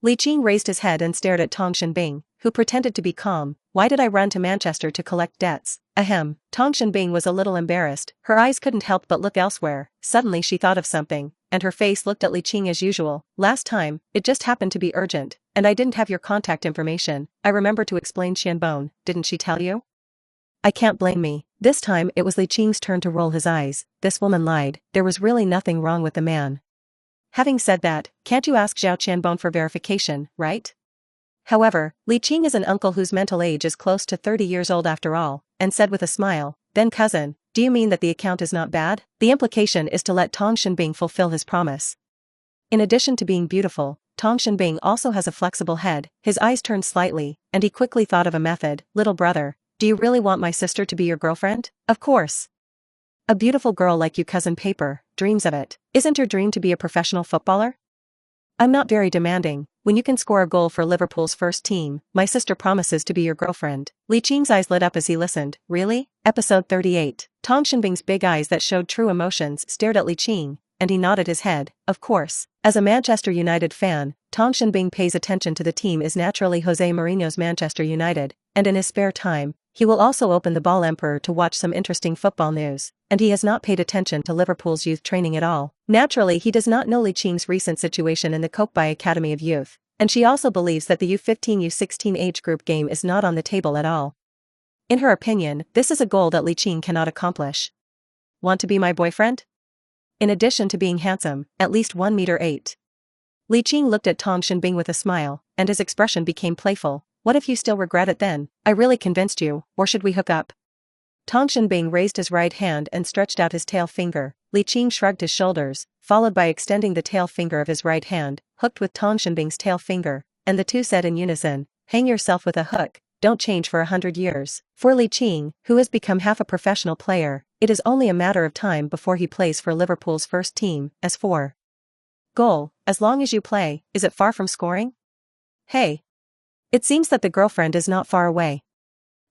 Li Qing raised his head and stared at Tong Shenbing, who pretended to be calm. "Why did I run to Manchester to collect debts? Ahem." Tong Shenbing was a little embarrassed, her eyes couldn't help but look elsewhere. Suddenly she thought of something, and her face looked at Li Qing as usual. "Last time, it just happened to be urgent, and I didn't have your contact information. I remember to explain Xianbone, didn't she tell you?" "I can't blame me." This time it was Li Qing's turn to roll his eyes. This woman lied, there was really nothing wrong with the man. "Having said that, can't you ask Zhao Qianbone for verification, right?" However, Li Qing is an uncle whose mental age is close to 30 years old after all, and said with a smile, "Then cousin, do you mean that the account is not bad?" The implication is to let Tong Shenbing fulfill his promise. In addition to being beautiful, Tong Shenbing also has a flexible head. His eyes turned slightly, and he quickly thought of a method. "Little brother, do you really want my sister to be your girlfriend?" "Of course. A beautiful girl like you, cousin Paper, dreams of it. Isn't your dream to be a professional footballer?" "I'm not very demanding. When you can score a goal for Liverpool's first team, my sister promises to be your girlfriend." Li Qing's eyes lit up as he listened. "Really?" Episode 38. Tong Shenbing's big eyes that showed true emotions stared at Li Qing, and he nodded his head. Of course. As a Manchester United fan, Tong Shenbing pays attention to the team is naturally Jose Mourinho's Manchester United, and in his spare time, he will also open the Ball Emperor to watch some interesting football news, and he has not paid attention to Liverpool's youth training at all. Naturally, he does not know Li Qing's recent situation in the Kokbai Academy of Youth, and she also believes that the U15 U16 age group game is not on the table at all. In her opinion, this is a goal that Li Qing cannot accomplish. "Want to be my boyfriend?" In addition to being handsome, at least 1 meter 8. Li Qing looked at Tong Shenbing with a smile, and his expression became playful. "What if you still regret it then? I really convinced you, or should we hook up?" Tong Shenbing raised his right hand and stretched out his tail finger. Li Qing shrugged his shoulders, followed by extending the tail finger of his right hand, hooked with Tong Shenbing's tail finger, and the two said in unison, "Hang yourself with a hook, don't change for 100 years. For Li Qing, who has become half a professional player, it is only a matter of time before he plays for Liverpool's first team. As for goal, as long as you play, is it far from scoring? Hey. It seems that the girlfriend is not far away."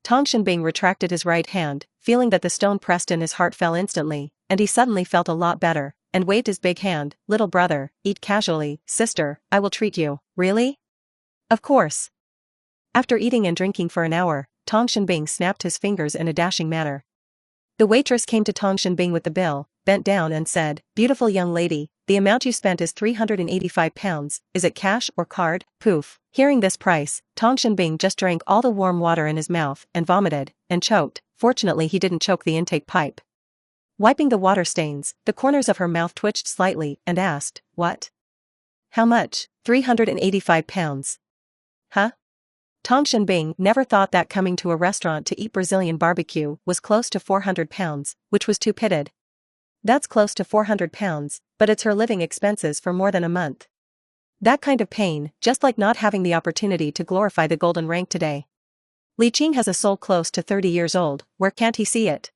Tong Shenbing retracted his right hand, feeling that the stone pressed in his heart fell instantly, and he suddenly felt a lot better, and waved his big hand. "Little brother, eat casually. Sister, I will treat you." "Really?" "Of course." After eating and drinking for an hour, Tong Shenbing snapped his fingers in a dashing manner. The waitress came to Tong Shenbing with the bill, bent down and said, "Beautiful young lady, the amount you spent is £385, is it cash or card?" Poof. Hearing this price, Tong Shenbing just drank all the warm water in his mouth and vomited, and choked. Fortunately he didn't choke the intake pipe. Wiping the water stains, the corners of her mouth twitched slightly and asked, "What? How much?" £385. Huh? Tong Shenbing never thought that coming to a restaurant to eat Brazilian barbecue was close to £400, which was too pitted. That's close to £400, but it's her living expenses for more than a month. That kind of pain, just like not having the opportunity to glorify the golden rank today. Li Qing has a soul close to 30 years old, where can't he see it?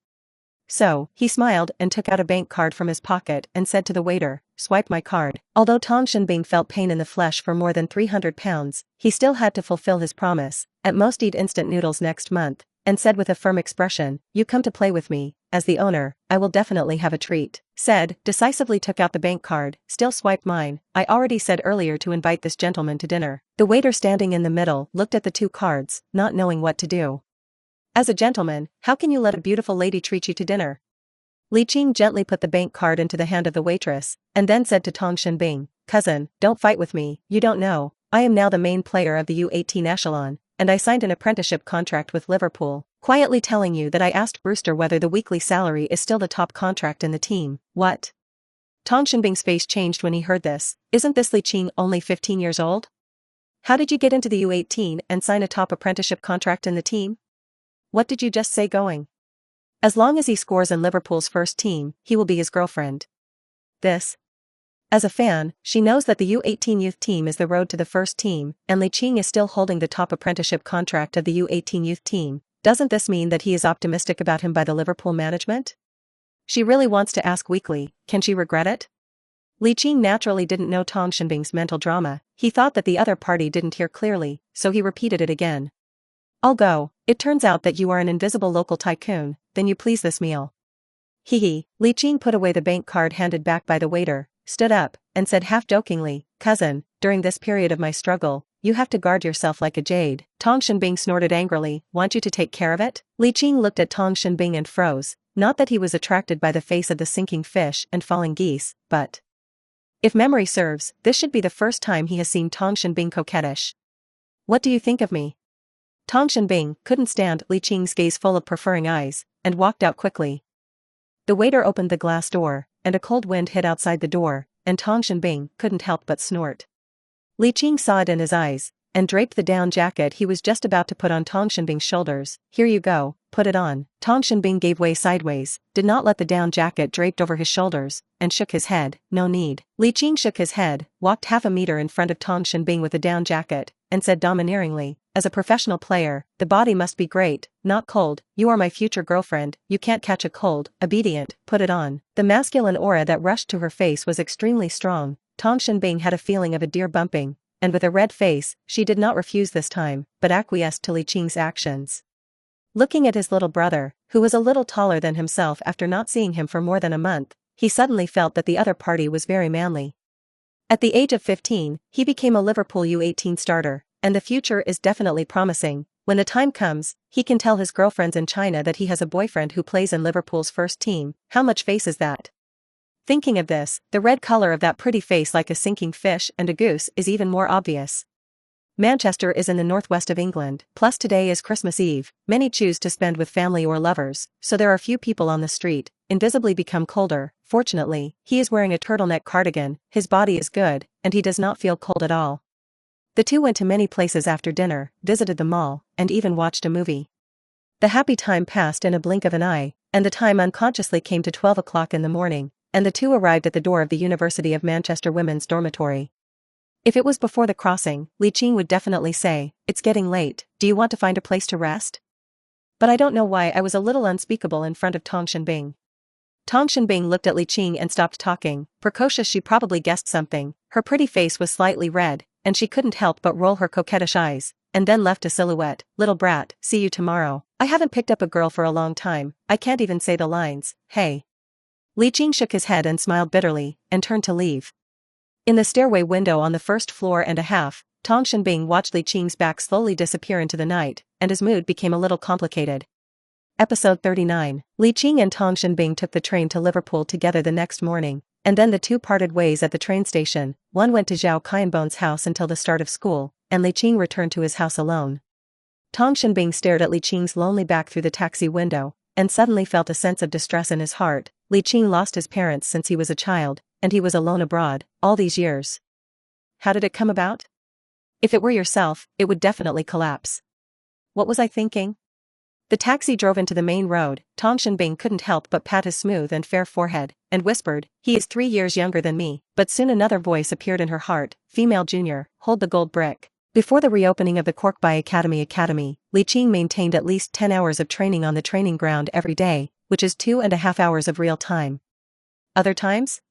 So, he smiled and took out a bank card from his pocket and said to the waiter, "Swipe my card." Although Tong Shenbing felt pain in the flesh for more than £300, he still had to fulfill his promise, at most eat instant noodles next month, and said with a firm expression, "You come to play with me, as the owner, I will definitely have a treat." Said, decisively took out the bank card, "Still swipe mine, I already said earlier to invite this gentleman to dinner." The waiter standing in the middle looked at the two cards, not knowing what to do. As a gentleman, how can you let a beautiful lady treat you to dinner? Li Qing gently put the bank card into the hand of the waitress, and then said to Tong Shenbing, "Cousin, don't fight with me, you don't know, I am now the main player of the U18 echelon, and I signed an apprenticeship contract with Liverpool, quietly telling you that I asked Brewster whether the weekly salary is still the top contract in the team." "What? Tong Shinbing's face changed when he heard this. Isn't this Li Qing only 15 years old? How did you get into the U18 and sign a top apprenticeship contract in the team? What did you just say going? As long as he scores in Liverpool's first team, he will be his girlfriend. This. As a fan, she knows that the U18 youth team is the road to the first team, and Li Qing is still holding the top apprenticeship contract of the U18 youth team. Doesn't this mean that he is optimistic about him by the Liverpool management? She really wants to ask weakly, can she regret it? Li Qing naturally didn't know Tong Shinbing's mental drama. He thought that the other party didn't hear clearly, so he repeated it again. I'll go. It turns out that you are an invisible local tycoon, then you please this meal. Hee. Li Qing put away the bank card handed back by the waiter, stood up, and said half-jokingly, cousin, during this period of my struggle, you have to guard yourself like a jade. Tong Shinbing snorted angrily, want you to take care of it? Li Qing looked at Tong Shinbing and froze, not that he was attracted by the face of the sinking fish and falling geese, but if memory serves, this should be the first time he has seen Tong Shinbing coquettish. What do you think of me? Tong Shinbing couldn't stand Li Qing's gaze full of preferring eyes, and walked out quickly. The waiter opened the glass door, and a cold wind hit outside the door, and Tong Shinbing couldn't help but snort. Li Qing saw it in his eyes, and draped the down jacket he was just about to put on Tong Shinbing's shoulders. Here you go, put it on. Tong Shinbing gave way sideways, did not let the down jacket draped over his shoulders, and shook his head, no need. Li Qing shook his head, walked half a meter in front of Tong Shinbing with the down jacket, and said domineeringly, as a professional player, the body must be great, not cold. You are my future girlfriend, you can't catch a cold. Obedient, put it on. The masculine aura that rushed to her face was extremely strong. Tong Shinbing had a feeling of a deer bumping, and with a red face, she did not refuse this time, but acquiesced to Li Qing's actions. Looking at his little brother, who was a little taller than himself after not seeing him for more than a month, he suddenly felt that the other party was very manly. At the age of 15, he became a Liverpool U18 starter, and the future is definitely promising. When the time comes, he can tell his girlfriends in China that he has a boyfriend who plays in Liverpool's first team. How much face is that? Thinking of this, the red color of that pretty face like a sinking fish and a goose is even more obvious. Manchester is in the northwest of England, plus today is Christmas Eve. Many choose to spend with family or lovers, so there are few people on the street, invisibly become colder. Fortunately, he is wearing a turtleneck cardigan, his body is good, and he does not feel cold at all. The two went to many places after dinner, visited the mall, and even watched a movie. The happy time passed in a blink of an eye, and the time unconsciously came to 12 o'clock in the morning, and the two arrived at the door of the University of Manchester Women's Dormitory. If it was before the crossing, Li Qing would definitely say, it's getting late, do you want to find a place to rest? But I don't know why I was a little unspeakable in front of Tong Shinbing. Tong Shinbing looked at Li Qing and stopped talking. Precocious, she probably guessed something. Her pretty face was slightly red, and she couldn't help but roll her coquettish eyes, and then left a silhouette. Little brat, see you tomorrow. I haven't picked up a girl for a long time, I can't even say the lines. Hey. Li Qing shook his head and smiled bitterly, and turned to leave. In the stairway window on the first floor and a half, Tong Shinbing watched Li Qing's back slowly disappear into the night, and his mood became a little complicated. Episode 39. Li Qing and Tong Shinbing took the train to Liverpool together the next morning, and then the two parted ways at the train station. One went to Zhao Qianbon's house until the start of school, and Li Qing returned to his house alone. Tong Shinbing stared at Li Qing's lonely back through the taxi window, and suddenly felt a sense of distress in his heart. Li Qing lost his parents since he was a child, and he was alone abroad, all these years. How did it come about? If it were yourself, it would definitely collapse. What was I thinking? The taxi drove into the main road. Tong Shinbing couldn't help but pat his smooth and fair forehead, and whispered, he is 3 years younger than me. But soon another voice appeared in her heart, female junior, hold the gold brick. Before the reopening of the Corkby Academy, Li Qing maintained at least 10 hours of training on the training ground every day, which is 2.5 hours of real time. Other times?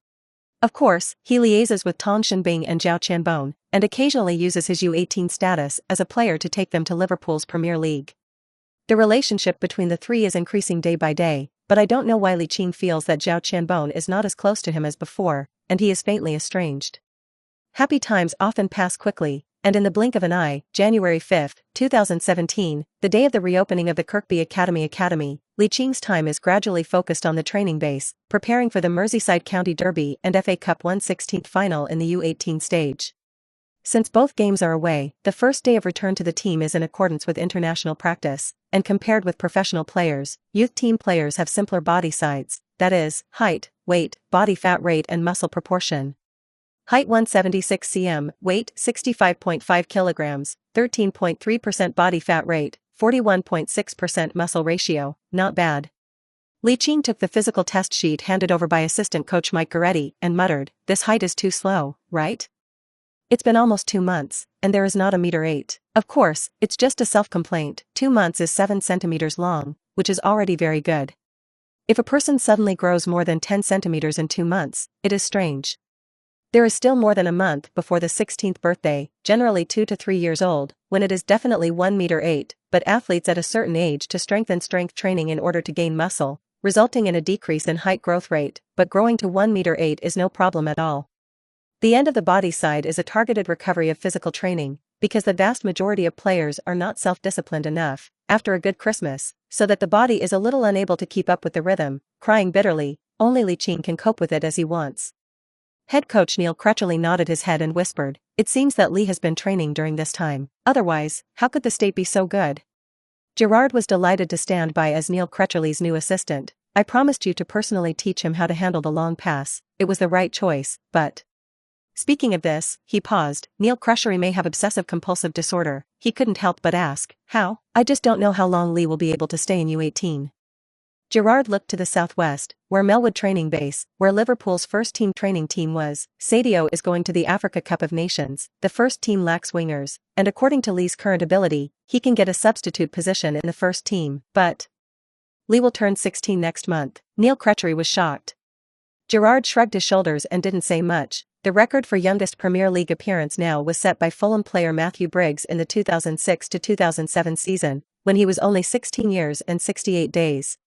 Of course, he liaises with Tong Shinbing and Zhao Qianbon, and occasionally uses his U18 status as a player to take them to Liverpool's Premier League. The relationship between the three is increasing day by day, but I don't know why Li Qing feels that Zhao Qianbon is not as close to him as before, and he is faintly estranged. Happy times often pass quickly, and in the blink of an eye, January 5, 2017, the day of the reopening of the Kirkby Academy, Li Qing's time is gradually focused on the training base, preparing for the Merseyside County Derby and FA Cup 1/16 final in the U18 stage. Since both games are away, the first day of return to the team is in accordance with international practice, and compared with professional players, youth team players have simpler body sides, that is, height, weight, body fat rate and muscle proportion. Height 176 cm, weight 65.5 kilograms, 13.3% body fat rate, 41.6% muscle ratio, not bad. Li Qing took the physical test sheet handed over by assistant coach Mike Goretti and muttered, "This height is too slow, right? It's been almost 2 months, and there is not a meter 8. Of course, it's just a self-complaint. 2 months is 7 centimeters long, which is already very good. If a person suddenly grows more than 10 centimeters in 2 months, it is strange. There is still more than a month before the 16th birthday, generally 2 to 3 years old, when it is definitely 1 meter 8, but athletes at a certain age to strengthen strength training in order to gain muscle, resulting in a decrease in height growth rate, but growing to 1 meter 8 is no problem at all. The end of the body side is a targeted recovery of physical training, because the vast majority of players are not self-disciplined enough, after a good Christmas, so that the body is a little unable to keep up with the rhythm, crying bitterly. Only Li Qing can cope with it as he wants." Head coach Neil Qing nodded his head and whispered, "It seems that Li has been training during this time, otherwise, how could the state be so good?" Gerard was delighted to stand by as Neil Qing's new assistant. "I promised you to personally teach him how to handle the long pass. It was the right choice, but..." Speaking of this, he paused. Neil Qing may have obsessive-compulsive disorder. He couldn't help but ask, "How?" "I just don't know how long Li will be able to stay in U18. Gerard looked to the southwest, where Melwood Training Base, where Liverpool's first-team training team was. Sadio is going to the Africa Cup of Nations. The first team lacks wingers, and according to Li's current ability, he can get a substitute position in the first team. But Li will turn 16 next month. Neil Qing was shocked. Gerard shrugged his shoulders and didn't say much. The record for youngest Premier League appearance now was set by Fulham player Matthew Briggs in the 2006 to 2007 season, when he was only 16 years and 68 days.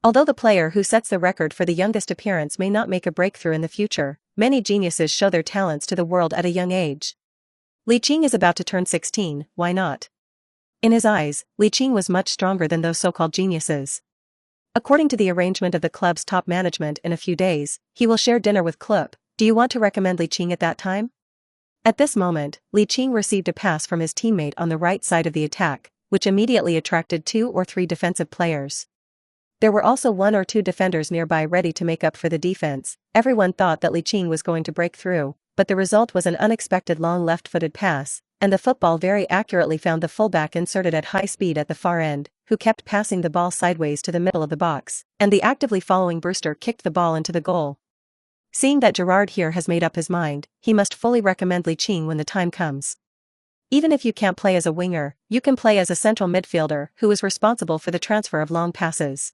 Although the player who sets the record for the youngest appearance may not make a breakthrough in the future, many geniuses show their talents to the world at a young age. Li Qing is about to turn 16, why not? In his eyes, Li Qing was much stronger than those so-called geniuses. According to the arrangement of the club's top management in a few days, he will share dinner with Klopp. Do you want to recommend Li Qing at that time? At this moment, Li Qing received a pass from his teammate on the right side of the attack, which immediately attracted 2 or 3 defensive players. There were also 1 or 2 defenders nearby ready to make up for the defense. Everyone thought that Li Qing was going to break through, but the result was an unexpected long left-footed pass, and the football very accurately found the fullback inserted at high speed at the far end, who kept passing the ball sideways to the middle of the box, and the actively following Brewster kicked the ball into the goal. Seeing that Gerard here has made up his mind, he must fully recommend Li Qing when the time comes. Even if you can't play as a winger, you can play as a central midfielder who is responsible for the transfer of long passes.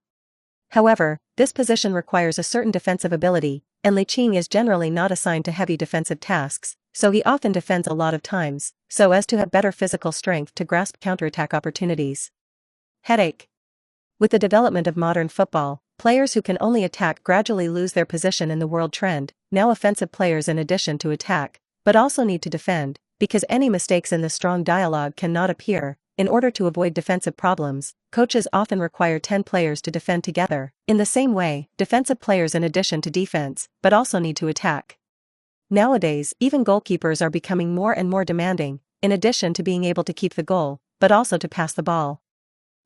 However, this position requires a certain defensive ability, and Li Qing is generally not assigned to heavy defensive tasks, so he often defends a lot of times, so as to have better physical strength to grasp counterattack opportunities. Headache. With the development of modern football, players who can only attack gradually lose their position in the world trend. Now offensive players in addition to attack, but also need to defend, because any mistakes in the strong dialogue cannot appear. In order to avoid defensive problems, coaches often require 10 players to defend together. In the same way, defensive players in addition to defense, but also need to attack. Nowadays, even goalkeepers are becoming more and more demanding, in addition to being able to keep the goal, but also to pass the ball.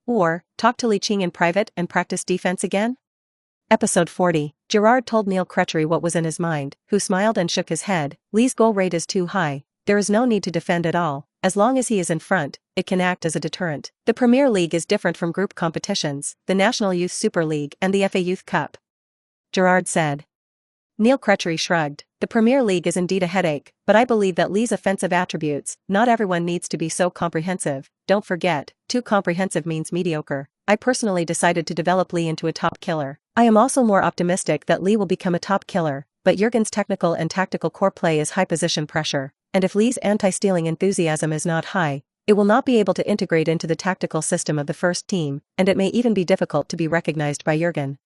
Or, talk to Li Qing in private and practice defense again? Episode 40. Gerard told Neil Qing what was in his mind, who smiled and shook his head. Li's goal rate is too high. There is no need to defend at all. As long as he is in front, it can act as a deterrent. The Premier League is different from group competitions, the National Youth Super League and the FA Youth Cup, Gerard said. Neil Qing shrugged. The Premier League is indeed a headache, but I believe that Li's offensive attributes, not everyone needs to be so comprehensive. Don't forget, too comprehensive means mediocre. I personally decided to develop Li into a top killer. I am also more optimistic that Li will become a top killer, but Jurgen's technical and tactical core play is high position pressure, and if Li's anti-stealing enthusiasm is not high, it will not be able to integrate into the tactical system of the first team, and it may even be difficult to be recognized by Jurgen.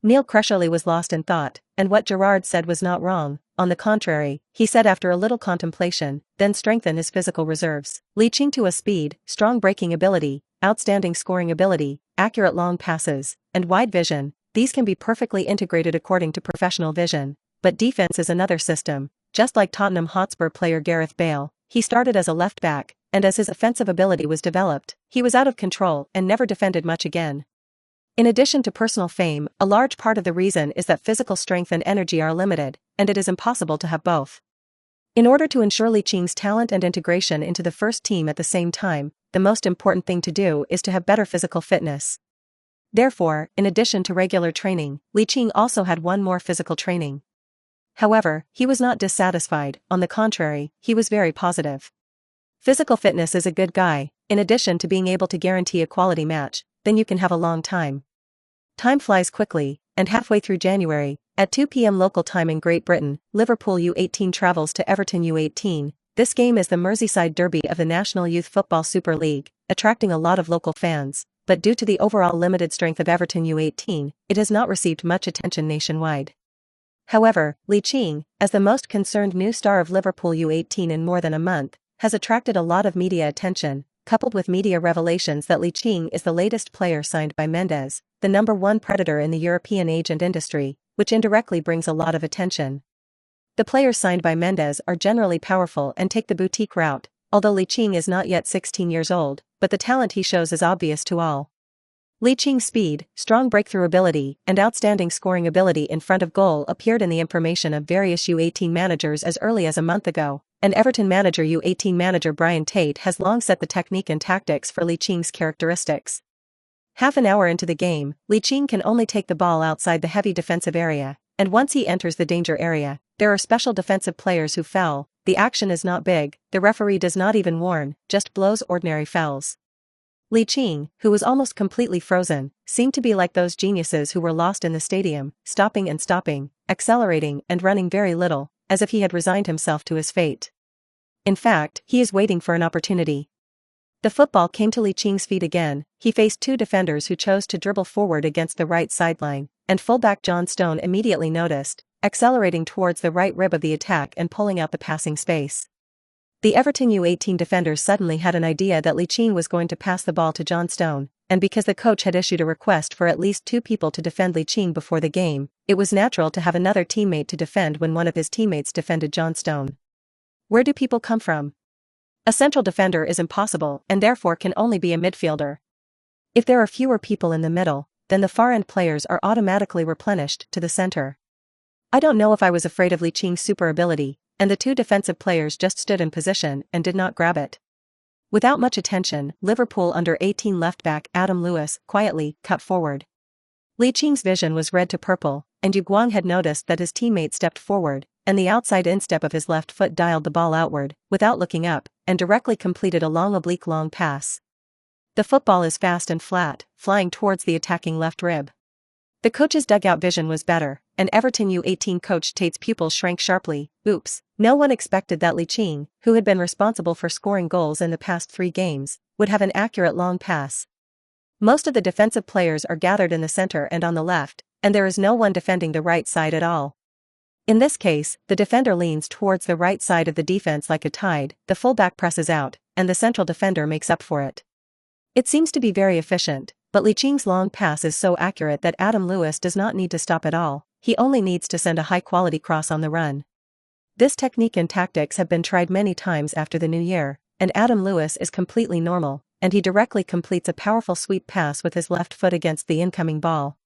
Neil Qing was lost in thought, and what Gerard said was not wrong. On the contrary, he said after a little contemplation, then strengthen his physical reserves. Li Qing to a speed, strong breaking ability, outstanding scoring ability, accurate long passes, and wide vision. These can be perfectly integrated according to professional vision. But defense is another system. Just like Tottenham Hotspur player Gareth Bale, he started as a left back, and as his offensive ability was developed, he was out of control and never defended much again. In addition to personal fame, a large part of the reason is that physical strength and energy are limited, and it is impossible to have both. In order to ensure Li Qing's talent and integration into the first team at the same time, the most important thing to do is to have better physical fitness. Therefore, in addition to regular training, Li Qing also had one more physical training. However, he was not dissatisfied, on the contrary, he was very positive. Physical fitness is a good guy, in addition to being able to guarantee a quality match, then you can have a long time. Time flies quickly, and halfway through January, at 2 p.m. local time in Great Britain, Liverpool U18 travels to Everton U18. This game is the Merseyside derby of the National Youth Football Super League, attracting a lot of local fans, but due to the overall limited strength of Everton U18, it has not received much attention nationwide. However, Li Qing, as the most concerned new star of Liverpool U18 in more than a month, has attracted a lot of media attention, coupled with media revelations that Li Qing is the latest player signed by Mendes, the #1 predator in the European agent industry, which indirectly brings a lot of attention. The players signed by Mendes are generally powerful and take the boutique route, although Li Qing is not yet 16 years old, but the talent he shows is obvious to all. Li Qing's speed, strong breakthrough ability, and outstanding scoring ability in front of goal appeared in the information of various U18 managers as early as a month ago, and Everton U18 manager Brian Tate has long set the technique and tactics for Li Qing's characteristics. Half an hour into the game, Li Qing can only take the ball outside the heavy defensive area, and once he enters the danger area, there are special defensive players who foul. The action is not big, the referee does not even warn, just blows ordinary fouls. Li Qing, who was almost completely frozen, seemed to be like those geniuses who were lost in the stadium, stopping and stopping, accelerating and running very little, as if he had resigned himself to his fate. In fact, he is waiting for an opportunity. The football came to Li Qing's feet again. He faced two defenders who chose to dribble forward against the right sideline, and fullback John Stone immediately noticed, accelerating towards the right rib of the attack and pulling out the passing space. The Everton U18 defenders suddenly had an idea that Li Qing was going to pass the ball to John Stone, and because the coach had issued a request for at least 2 people to defend Li Qing before the game, it was natural to have another teammate to defend when one of his teammates defended John Stone. Where do people come from? A central defender is impossible and therefore can only be a midfielder. If there are fewer people in the middle, then the far-end players are automatically replenished to the center. I don't know if I was afraid of Li Qing's super ability, and the two defensive players just stood in position and did not grab it. Without much attention, Liverpool under-18 left-back Adam Lewis quietly cut forward. Li Qing's vision was red to purple, and Yu Guang had noticed that his teammate stepped forward, and the outside instep of his left foot dialed the ball outward, without looking up, and directly completed a oblique long pass. The football is fast and flat, flying towards the attacking left rib. The coach's dugout vision was better, and Everton U18 coach Tate's pupils shrank sharply. Oops, no one expected that Li Qing, who had been responsible for scoring goals in the past 3 games, would have an accurate long pass. Most of the defensive players are gathered in the center and on the left, and there is no one defending the right side at all. In this case, the defender leans towards the right side of the defense like a tide, the fullback presses out, and the central defender makes up for it. It seems to be very efficient, but Li Qing's long pass is so accurate that Adam Lewis does not need to stop at all, he only needs to send a high-quality cross on the run. This technique and tactics have been tried many times after the new year, and Adam Lewis is completely normal, and he directly completes a powerful sweep pass with his left foot against the incoming ball.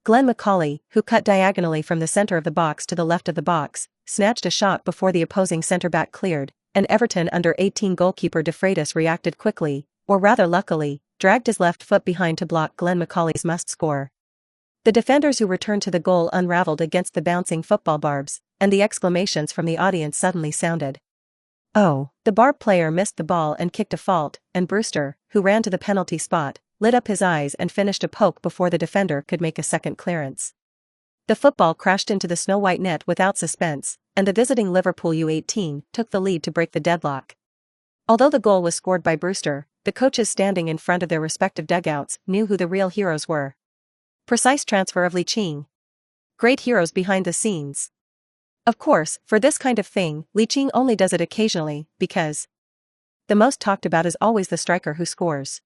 Glenn McCauley, who cut diagonally from the center of the box to the left of the box, snatched a shot before the opposing centre-back cleared, and Everton under-18 goalkeeper De Freitas reacted quickly, or rather luckily, dragged his left foot behind to block Glenn McCauley's must-score. The defenders who returned to the goal unraveled against the bouncing football barbs, and the exclamations from the audience suddenly sounded. Oh, the barb player missed the ball and kicked a fault, and Brewster, who ran to the penalty spot, lit up his eyes and finished a poke before the defender could make a second clearance. The football crashed into the snow-white net without suspense, and the visiting Liverpool U18 took the lead to break the deadlock. Although the goal was scored by Brewster, the coaches standing in front of their respective dugouts knew who the real heroes were. Precise transfer of Li Qing. Great heroes behind the scenes. Of course, for this kind of thing, Li Qing only does it occasionally, because the most talked about is always the striker who scores.